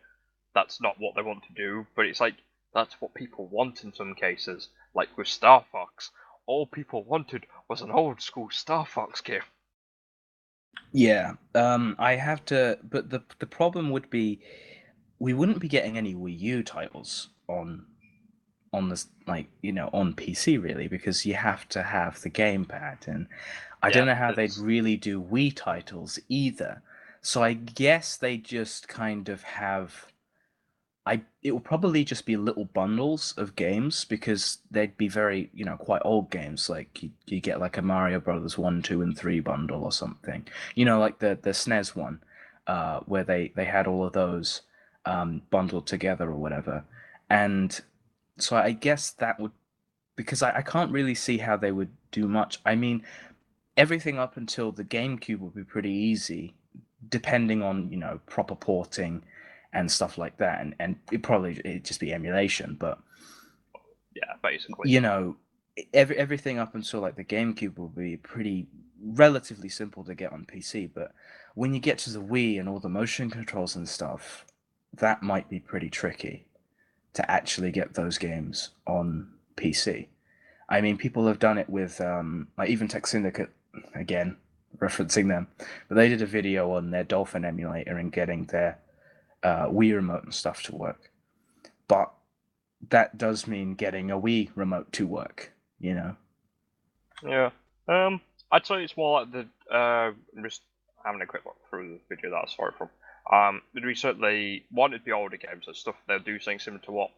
That's not what they want to do. But it's like that's what people want in some cases. Like with Star Fox, all people wanted was an old school Star Fox game. Yeah, I have to, but the problem would be we wouldn't be getting any Wii U titles on this, like, on PC really, because you have to have the gamepad, and I Yeah, don't know how they'd it's really do Wii titles either. So I guess they just kind of have it will probably just be little bundles of games because they'd be very, quite old games. Like you get like a Mario Brothers 1, 2, and 3 bundle or something. Like the SNES one, where they had all of those bundled together or whatever. And so I guess that would, because I can't really see how they would do much. I mean, everything up until the GameCube would be pretty easy, depending on proper porting and stuff like that, and it'd just be emulation. But Yeah, basically. Everything up until like the GameCube will be pretty relatively simple to get on PC. But when you get to the Wii and all the motion controls and stuff, that might be pretty tricky to actually get those games on PC. I mean, people have done it with like even Tech Syndicate, again referencing them, but they did a video on their Dolphin emulator and getting their Wii remote and stuff to work. But that does mean getting a Wii remote to work, Yeah. I'd say it's more like the I'm just having a quick look through the video that I saw it from. We certainly wanted the older games and stuff. They'll do something similar to what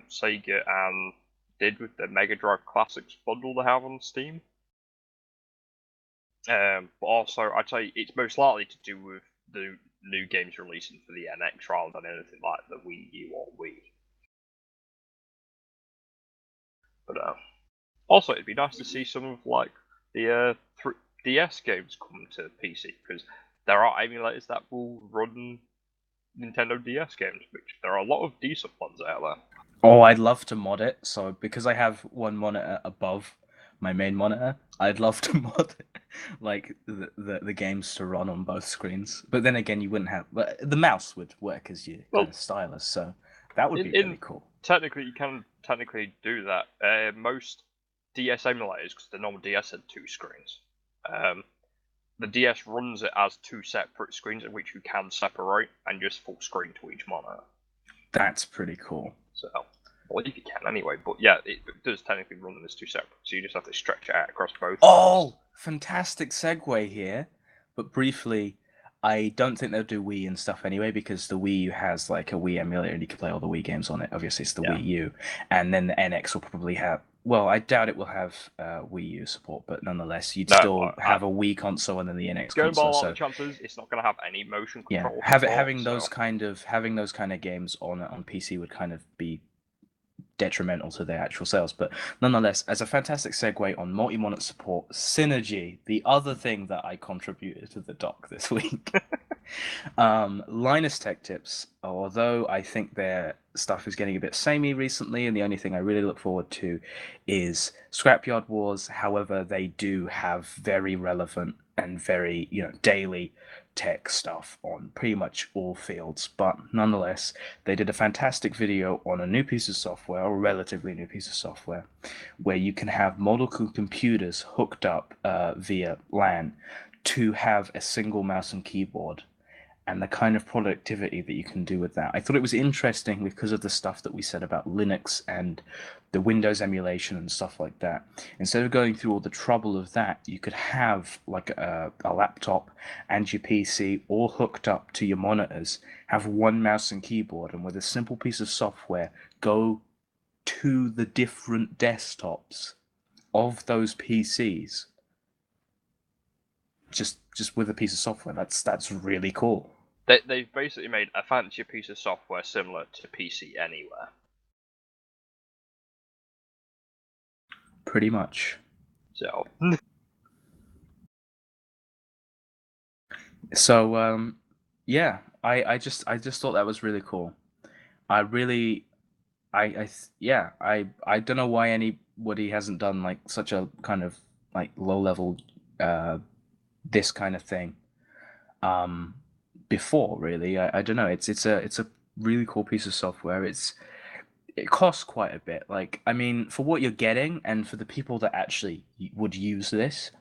Sega and did with the Mega Drive Classics bundle they have on Steam. But also, I'd say it's most likely to do with the new games releasing for the NX rather than anything like the Wii U or Wii. But also, it'd be nice to see some of like the 3DS games come to PC because there are emulators that will run Nintendo DS games, which there are a lot of decent ones out there. Oh, I'd love to mod it. So because I have one monitor above my main monitor, I'd love to mod like the games to run on both screens. But then again, you wouldn't have, but the mouse would work as your Well, kind of stylus, so that would be in really cool. technically, you can technically do that. Most DS emulators, because the normal DS had two screens, the DS runs it as two separate screens in which you can separate and just full screen to each monitor. That's pretty cool. So, well, if you can anyway, but yeah, it does technically run them as two separate, so you just have to stretch it out across both. Oh, fantastic segue here. But briefly, I don't think they'll do Wii and stuff anyway because the Wii U has like a Wii emulator and you can play all the Wii games on it. Obviously, it's the Yeah. Wii U, and then the NX will probably have. Well, I doubt it will have Wii U support, but nonetheless, you'd still have a Wii console and then the NX Going by console. a lot So of chances, it's not going to have any motion control. yeah, Support, having those kind of games on PC would kind of be detrimental to their actual sales. But nonetheless, as a fantastic segue on multi-monitor support, Synergy, the other thing that I contributed to the doc this week. Linus Tech Tips, although I think their stuff is getting a bit samey recently, and the only thing I really look forward to is Scrapyard Wars. However, they do have very relevant and very, daily tech stuff on pretty much all fields. But nonetheless, they did a fantastic video on a new piece of software, or a relatively new piece of software, where you can have multiple computers hooked up via LAN to have a single mouse and keyboard, and the kind of productivity that you can do with that. I thought it was interesting because of the stuff that we said about Linux and the Windows emulation and stuff like that. Instead of going through all the trouble of that, you could have like a laptop and your PC all hooked up to your monitors, have one mouse and keyboard, and with a simple piece of software, go to the different desktops of those PCs just with a piece of software. That's really cool. They've basically made a fancier piece of software similar to PC Anywhere. Pretty much. So. So yeah, I just thought that was really cool. I really I don't know why anybody hasn't done like such a kind of like low level this kind of thing before, really. I don't know. It's a really cool piece of software. It costs quite a bit. Like, I mean, for what you're getting and for the people that actually would use this,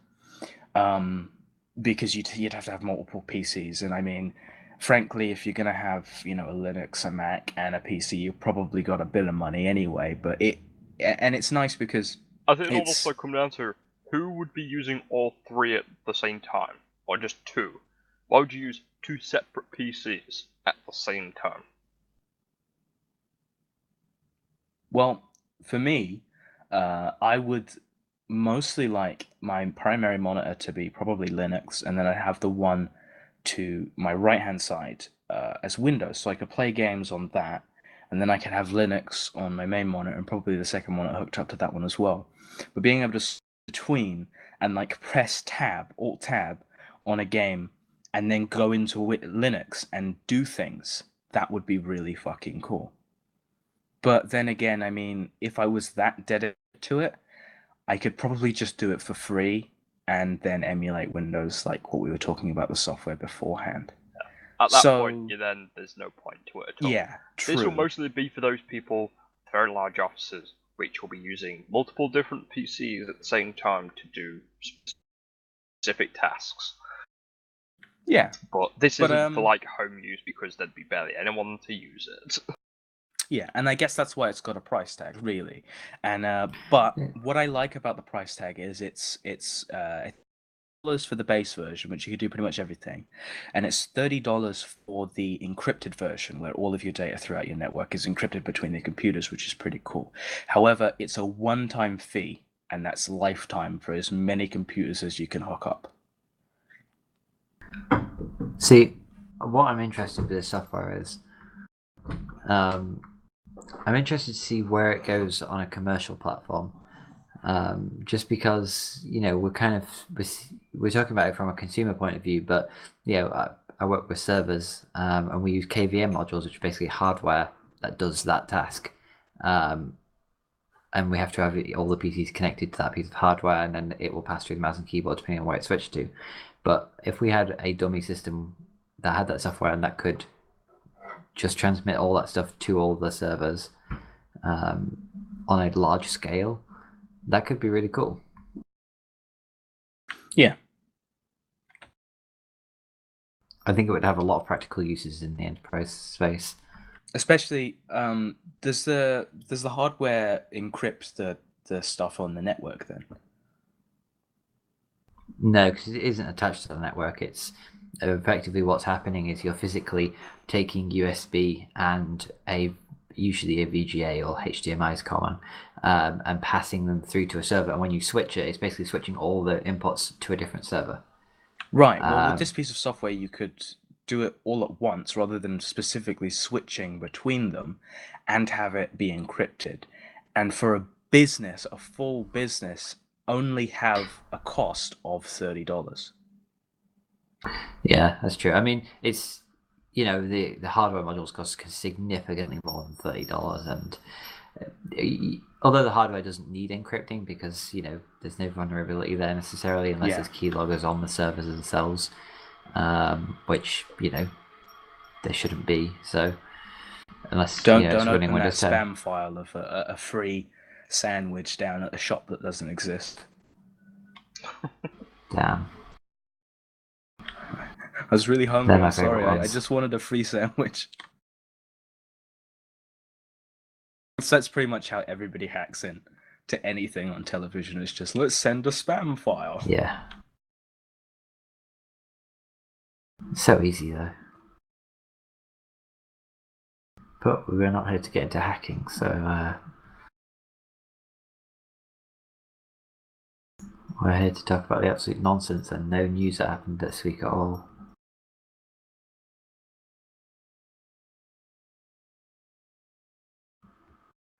because you'd have to have multiple PCs, and I mean, frankly, if you're gonna have a Linux, a Mac, and a PC, you've probably got a bit of money anyway. But it's nice because I think it'll also come down to who would be using all three at the same time, or just two. Why would you use two separate PCs at the same time? Well, for me, I would mostly like my primary monitor to be probably Linux, and then I have the one to my right hand side as Windows, so I could play games on that, and then I could have Linux on my main monitor, and probably the second monitor hooked up to that one as well. But being able to switch between and like press tab, Alt tab on a game, and then go into Linux and do things, that would be really fucking cool. But then again, I mean, if I was that dedicated to it, I could probably just do it for free and then emulate Windows, like what we were talking about the software beforehand. At that So, point, there's no point to it at all. yeah, This will true. mostly be for those people with very large offices, which will be using multiple different PCs at the same time to do specific tasks. Yeah, But this But, isn't for like home use because there'd be barely anyone to use it. yeah, and I guess that's why it's got a price tag, really. And but what I like about the price tag is it's $30 for the base version, which you can do pretty much everything, and it's $30 for the encrypted version, where all of your data throughout your network is encrypted between the computers, which is pretty cool. However, it's a one-time fee, and that's lifetime for as many computers as you can hook up. See, what I'm interested with this software is, I'm interested to see where it goes on a commercial platform. Just because we're kind of we're talking about it from a consumer point of view, but I work with servers, and we use KVM modules, which are basically hardware that does that task, and we have to have all the PCs connected to that piece of hardware, and then it will pass through the mouse and keyboard depending on where it's switched to. But if we had a dummy system that had that software and that could just transmit all that stuff to all the servers on a large scale, that could be really cool. Yeah. I think it would have a lot of practical uses in the enterprise space. Especially, does the hardware encrypt the stuff on the network then? No, because it isn't attached to the network. It's effectively what's happening is you're physically taking USB and usually a VGA or HDMI is common, and passing them through to a server. And when you switch it, it's basically switching all the inputs to a different server. Right. Well, with this piece of software, you could do it all at once rather than specifically switching between them and have it be encrypted. And for a business, a full business, only have a cost of $30. Yeah, that's true. I mean, it's the hardware modules cost significantly more than $30, and although the hardware doesn't need encrypting because there's no vulnerability there necessarily unless there's keyloggers on the servers themselves, which there shouldn't be. So unless Don't it's running open that Windows 10. spam file of a free sandwich down at a shop that doesn't exist. Damn. I was really hungry. They're my I'm sorry. favourite I ones. just wanted a free sandwich. So that's pretty much how everybody hacks in to anything on television. It's just, let's send a spam file. Yeah. So easy though. But we're not here to get into hacking, so we're here to talk about the absolute nonsense and no news that happened this week at all.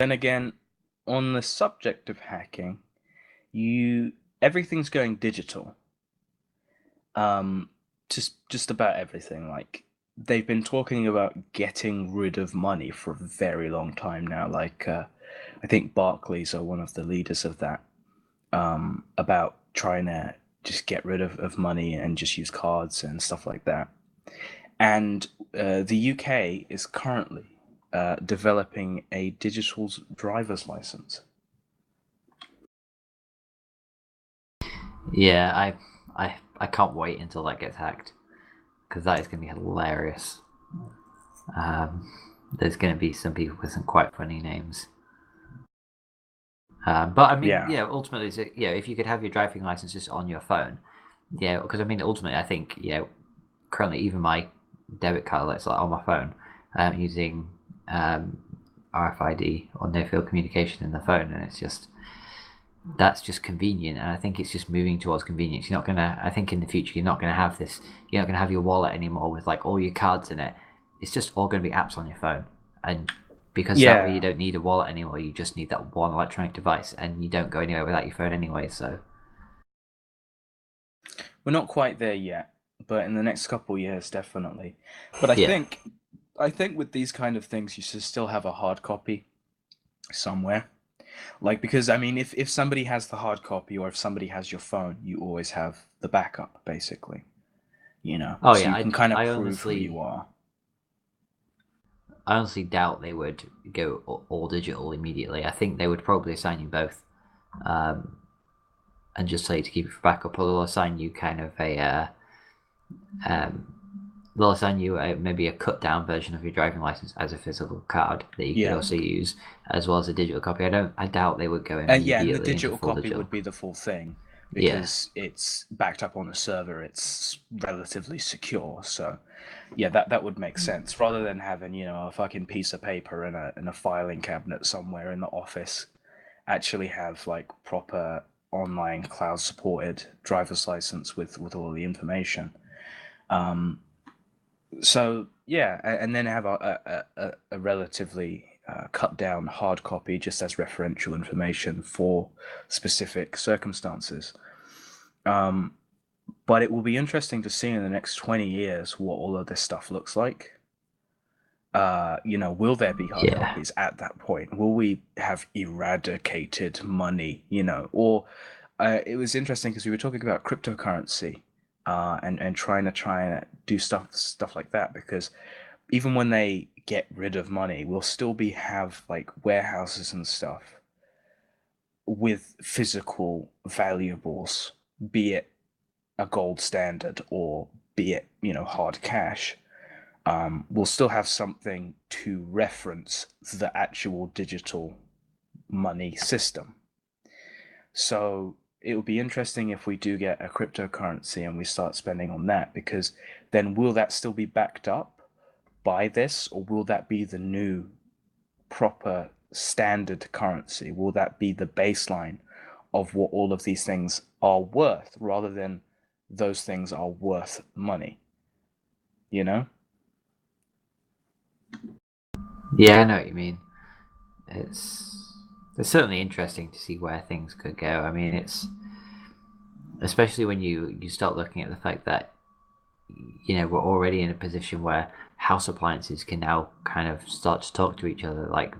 Then again, on the subject of hacking, everything's going digital. Just about everything. Like, they've been talking about getting rid of money for a very long time now. Like, I think Barclays are one of the leaders of that. About trying to just get rid of money and just use cards and stuff like that. And the UK is currently developing a digital driver's license. Yeah, I can't wait until that gets hacked because that is going to be hilarious. There's going to be some people with some quite funny names. But I mean, ultimately, if you could have your driving license just on your phone, because I mean, ultimately, I think currently even my debit card that's like on my phone, using RFID or no field communication in the phone, and that's just convenient. And I think it's just moving towards convenience. You're not gonna. I think in the future you're not gonna have this. You're not gonna have your wallet anymore with like all your cards in it. It's just all gonna be apps on your phone, and because that way you don't need a wallet anymore. You just need that one electronic device, and you don't go anywhere without your phone anyway. So We're not quite there yet, but in the next couple of years, definitely. But Yeah. I think with these kind of things, you should still have a hard copy somewhere. Like, because I mean, if somebody has the hard copy or if somebody has your phone, you always have the backup, basically. Oh So yeah, you can kind of I prove who you are. honestly doubt they would go all digital immediately. I think they would probably assign you both, um, and just tell you to keep it for backup. Or they'll assign you kind of um, they'll assign you maybe a cut down version of your driving license as a physical card that you could Yeah. also use, as well as a digital copy. I doubt they would go And yeah, and the immediately into digital full copy digital. would be the full thing Yeah, because it's backed up on a server. It's relatively secure. So yeah, that would make sense rather than having a fucking piece of paper in a filing cabinet somewhere in the office. Actually have like proper online cloud supported driver's license with all the information. So yeah, and then have a relatively cut down hard copy just as referential information for specific circumstances. But it will be interesting to see in the next 20 years what all of this stuff looks like. Will there be hard yeah, copies at that point? Will we have eradicated money? Or it was interesting because we were talking about cryptocurrency, and trying to do stuff like that because even when they get rid of money, we'll still have like warehouses and stuff with physical valuables, be it a gold standard or be it hard cash. We'll still have something to reference the actual digital money system. So it will be interesting if we do get a cryptocurrency and we start spending on that, because then will that still be backed up by this, or will that be the new proper standard currency? Will that be the baseline of what all of these things are worth rather than those things are worth money? You know? yeah. I know what you mean. It's certainly interesting to see where things could go. I mean, it's especially when you start looking at the fact that we're already in a position where house appliances can now kind of start to talk to each other. Like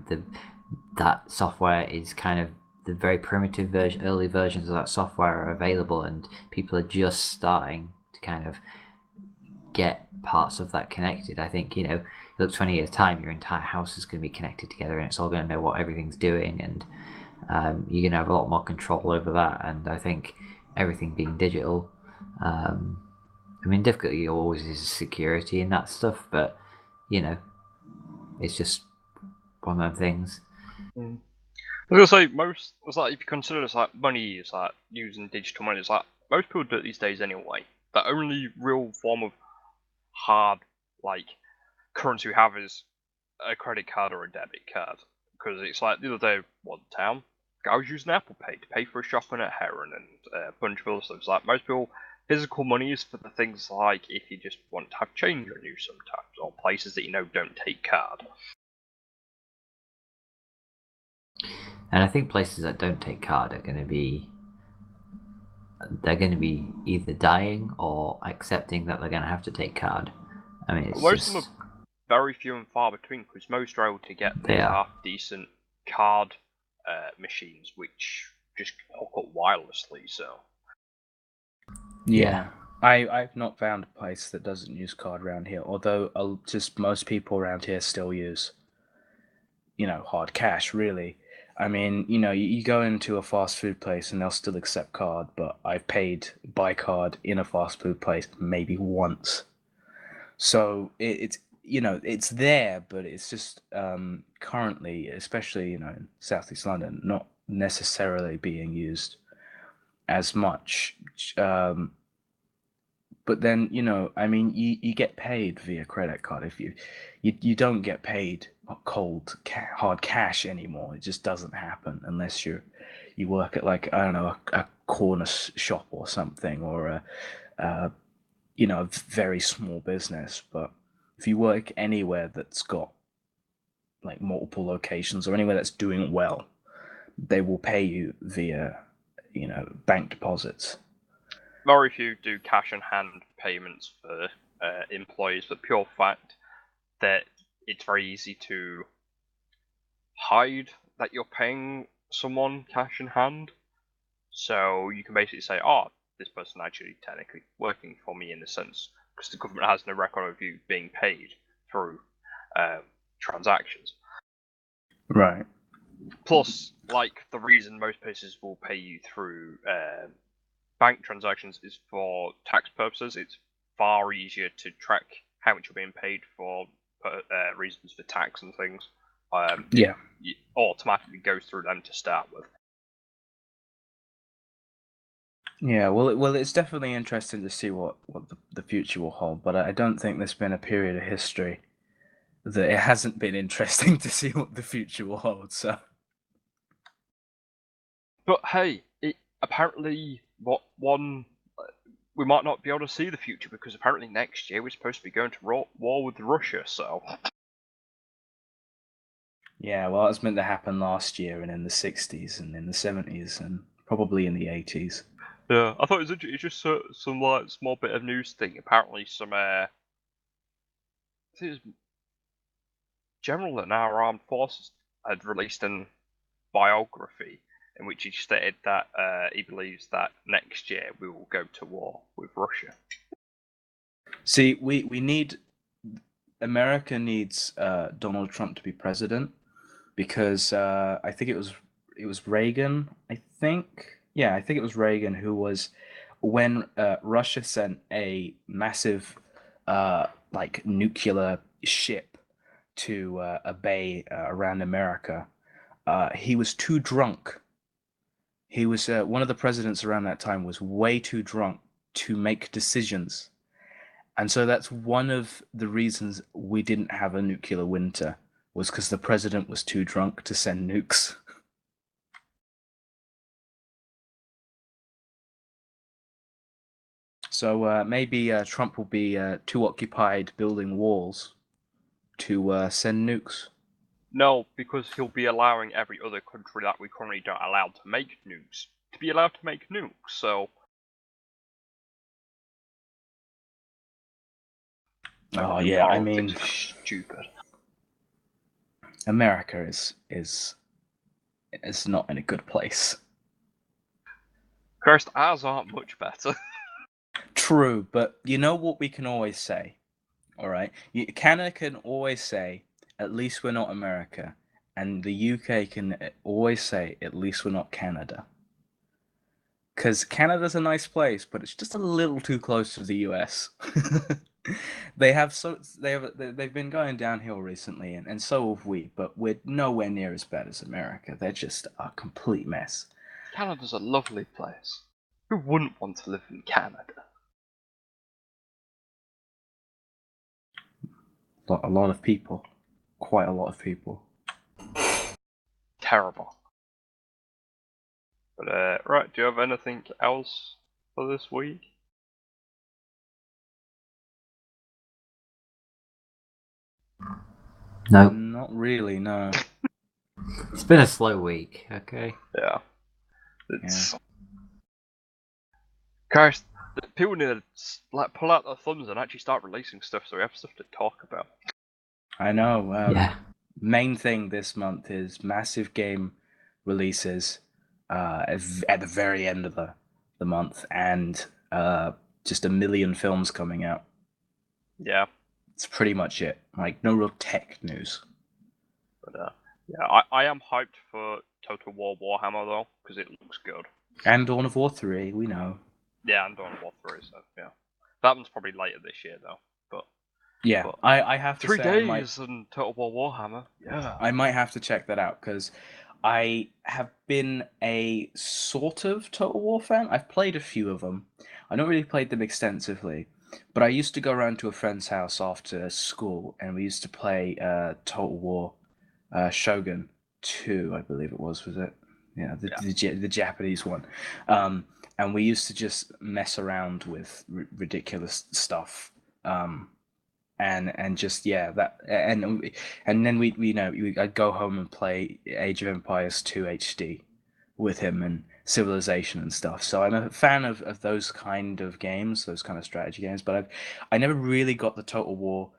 that software is kind of the very primitive version, early versions of that software are available, and people are just starting to kind of get parts of that connected. I think look 20 years time, your entire house is going to be connected together, and it's all going to know what everything's doing, and you're going to have a lot more control over that. And I think everything being digital, I mean, difficulty always is security and that stuff, but it's just one of those things. I was gonna say most. It's like if you consider it's like money is like using digital money. It's like most people do it these days anyway. The only real form of hard like currency we have is a credit card or a debit card. Because it's like the other day, one town, I was using Apple Pay to pay for a shopping at Heron and a bunch of other stuff. It's like most people, physical money is for the things like if you just want to have change on you sometimes, or places that don't take card. And I think places that don't take card are going to be either dying or accepting that they're going to have to take card. I mean, it's Most of them just are very few and far between because most are able to get they are. half decent card machines which just hook up wirelessly. So Yeah. I've not found a place that doesn't use card around here, although just most people around here still use, hard cash, really. I mean, you go into a fast food place and they'll still accept card, but I've paid by card in a fast food place maybe once. So it's there, but it's just currently, especially in Southeast London, not necessarily being used as much. But then, I mean, you get paid via credit card. If you don't get paid hard cash anymore. It just doesn't happen unless you work at, like, I don't know, a corner shop or something, or a a very small business. But if you work anywhere that's got like multiple locations, or anywhere that's doing well, they will pay you via bank deposits. Very few do cash in hand payments for employees, for the pure fact that it's very easy to hide that you're paying someone cash in hand. So you can basically say, oh, this person actually technically working for me in a sense, because the government has no record of you being paid through transactions. Right. Plus, like, the reason most places will pay you through bank transactions is for tax purposes. It's far easier to track how much you're being paid for reasons for tax and things. Yeah. It automatically goes through them to start with. Yeah, well, it's definitely interesting to see what the future will hold, but I don't think there's been a period of history that it hasn't been interesting to see what the future will hold. So, But hey, apparently we might not be able to see the future, because apparently next year we're supposed to be going to war with Russia. So yeah, well, it's meant to happen last year, and in the 60s, and in the 70s, and probably in the 80s. yeah, I thought it's just some like small bit of news thing. Apparently, some I think it was general in our armed forces had released an biography in which he stated that he believes that next year we will go to war with Russia. See, America needs Donald Trump to be president, because I think it was Reagan. I think it was Reagan who was, when Russia sent a massive like nuclear ship to a bay around America. He was too drunk. He was one of the presidents around that time was way too drunk to make decisions, and so that's one of the reasons we didn't have a nuclear winter, was because the president was too drunk to send nukes. So maybe Trump will be too occupied building walls to send nukes. No, because he'll be allowing every other country that we currently don't allow to make nukes to be allowed to make nukes. So. Oh yeah, I mean, stupid. America is not in a good place. First, ours aren't much better. True, but you know what we can always say, all right? Canada can always say, at least we're not America, and the UK can always say, at least we're not Canada. Because Canada's a nice place, but it's just a little too close to the US. They've been going downhill recently, and so have we, but we're nowhere near as bad as America. They're just a complete mess. Canada's a lovely place. Who wouldn't want to live in Canada? A lot of people. Quite a lot of people. Terrible. But, right, do you have anything else for this week? No. Not really, no. It's been a slow week, okay? Yeah. Guys, people need to pull out their thumbs and actually start releasing stuff so we have stuff to talk about. I know. Yeah. Main thing this month is massive game releases at the very end of the month, and just a million films coming out. Yeah. It's pretty much it. Like, no real tech news. But yeah, I am hyped for Total War Warhammer though, because it looks good. And Dawn of War 3, we know. Yeah, and Dawn of War 3, so yeah. That one's probably later this year though. But yeah, I have to 3 say, days and Total War Warhammer. Yeah. I might have to check that out, because I have been a sort of Total War fan. I've played a few of them. I not really played them extensively, but I used to go around to a friend's house after school, and we used to play Total War Shogun 2, I believe it was it? Yeah, the Japanese one. And we used to just mess around with ridiculous stuff. And just that and then I'd go home and play Age of Empires 2 HD with him and Civilization and stuff. So I'm a fan of those kind of games, those kind of strategy games. But I never really got the Total War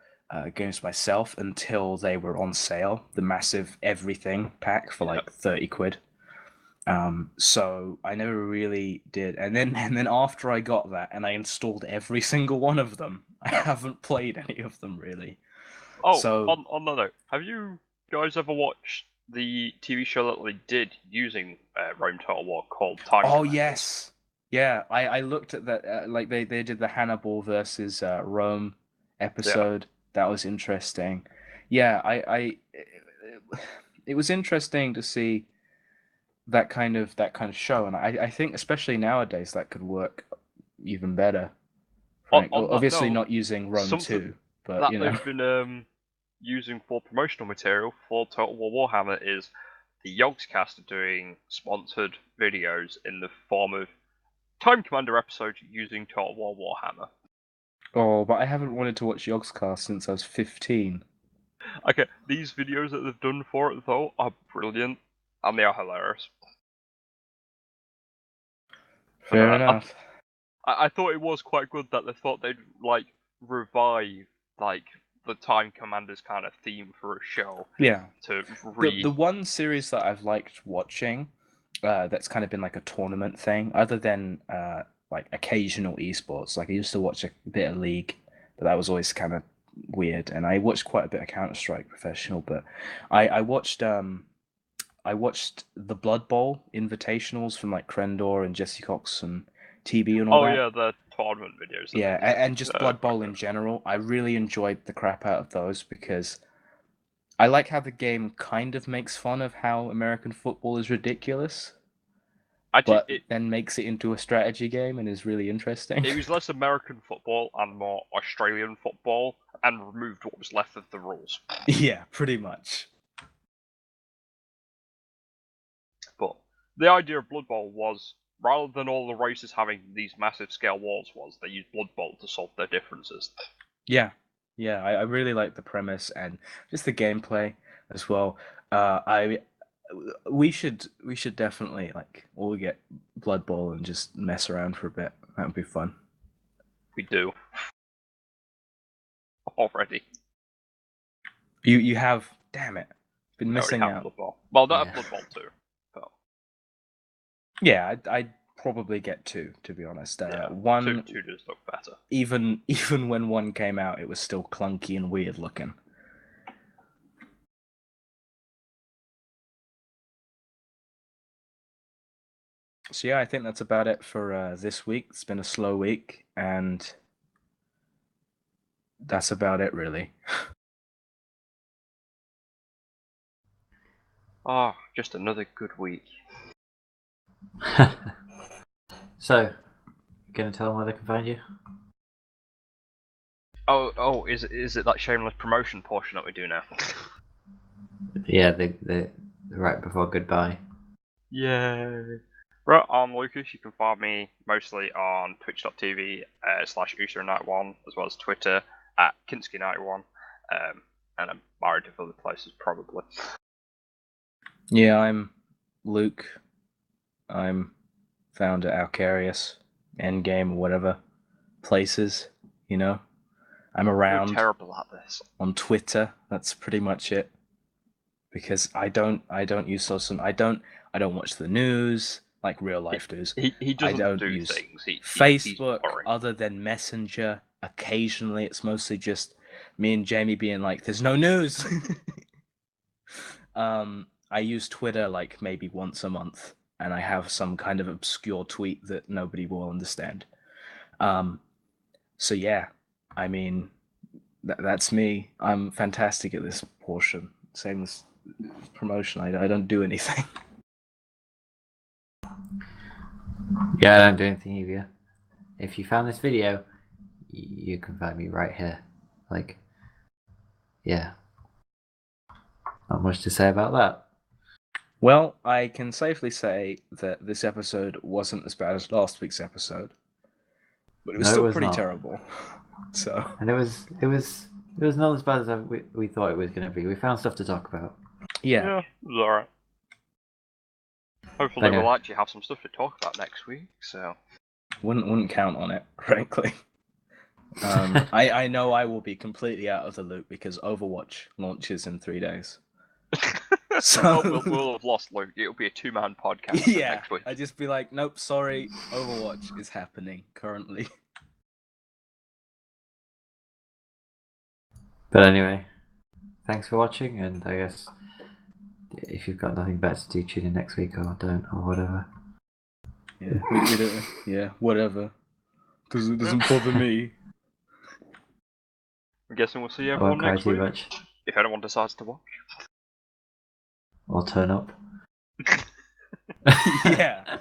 games myself until they were on sale, the massive everything pack for like 30 quid. So I never really did, and then after I got that and I installed every single one of them, I haven't played any of them really. Oh, So on that note, have you guys ever watched the TV show that they did using Rome Total War called Time Commanders? yes, yeah, I looked at that, like they did the Hannibal versus Rome episode. That was interesting. Yeah, it was interesting to see that kind of show, and I think especially nowadays that could work even better. Frank, On that obviously note, not using Rome something 2, but that you know. they've been using for promotional material for Total War Warhammer is the Yogscast are doing sponsored videos in the form of Time Commander episodes using Total War Warhammer. Oh, but I haven't wanted to watch Yogscast since I was 15. Okay, these videos that they've done for it though are brilliant and they are hilarious. Fair enough. I thought it was quite good that they thought they'd like revive like the Time Commanders kind of theme for a show. Yeah. To the one series that I've liked watching, that's kind of been like a tournament thing, other than like occasional esports. Like I used to watch a bit of League, but that was always kind of weird. And I watched quite a bit of Counter-Strike Professional, but I watched the Blood Bowl invitationals from like Krendor and Jesse Cox and TB and all that. Oh yeah, the tournament videos. Yeah, and just Blood Bowl in general. I really enjoyed the crap out of those because I like how the game kind of makes fun of how American football is ridiculous, but then makes it into a strategy game and is really interesting. It was less American football and more Australian football, and removed what was left of the rules. Yeah, pretty much. But the idea of Blood Bowl was, rather than all the races having these massive scale wars, they used Blood Bowl to solve their differences. Yeah, I really like the premise and just the gameplay as well. We should definitely like all get Blood Bowl and just mess around for a bit. That would be fun. We do already. You have, damn it, been missing out. Blood Bowl. Well, not have Blood Bowl too. But... Yeah, I'd probably get 2, to be honest. One 2 does look better. Even when 1 came out, it was still clunky and weird looking. So yeah, I think that's about it for this week. It's been a slow week, and that's about it, really. Just another good week. So, gonna tell them where they can find you? Oh, is it that shameless promotion portion that we do now? Yeah, the right before goodbye. Yay! Right, I'm Lucas. You can find me mostly on twitch.tv/User91, as well as Twitter at Kinski91, and I'm married to other places probably. Yeah, I'm Luke. I'm found at Alcarius, Endgame, or whatever places, you know. I'm around. You're terrible at this. On Twitter, that's pretty much it. Because I don't use social. I don't watch the news, like real life news. He doesn't I don't do use things. Facebook other than Messenger. Occasionally, it's mostly just me and Jamie being like, "There's no news." I use Twitter like maybe once a month, and I have some kind of obscure tweet that nobody will understand. So yeah, I mean, that's me. I'm fantastic at this portion. Same as promotion. I don't do anything. Yeah, I don't do anything either. if you found this video, you can find me right here. Like, yeah, not much to say about that. Well, I can safely say that this episode wasn't as bad as last week's episode, but it was No, it still was pretty not. terrible. So, And it was not as bad as we thought it was going to be. We found stuff to talk about. yeah. It was alright. Hopefully Anyway. we'll actually have some stuff to talk about next week, so... Wouldn't count on it, frankly. I know I will be completely out of the loop because Overwatch launches in 3 days. So we'll have lost Luke. It'll be a 2-man podcast yeah, next week. I'd just be like, nope, sorry, Overwatch is happening currently. But anyway, thanks for watching, and I guess if you've got nothing better to do, tune in next week or don't, or whatever. Yeah, we don't, yeah, whatever. Because it doesn't bother me. I'm guessing we'll see I everyone won't cry next too week. much. If anyone decides to watch. Or turn up. Yeah.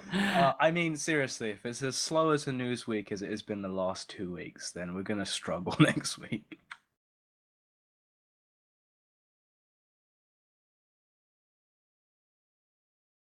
I mean, seriously, if it's as slow as a news week as it has been the last 2 weeks, then we're going to struggle next week.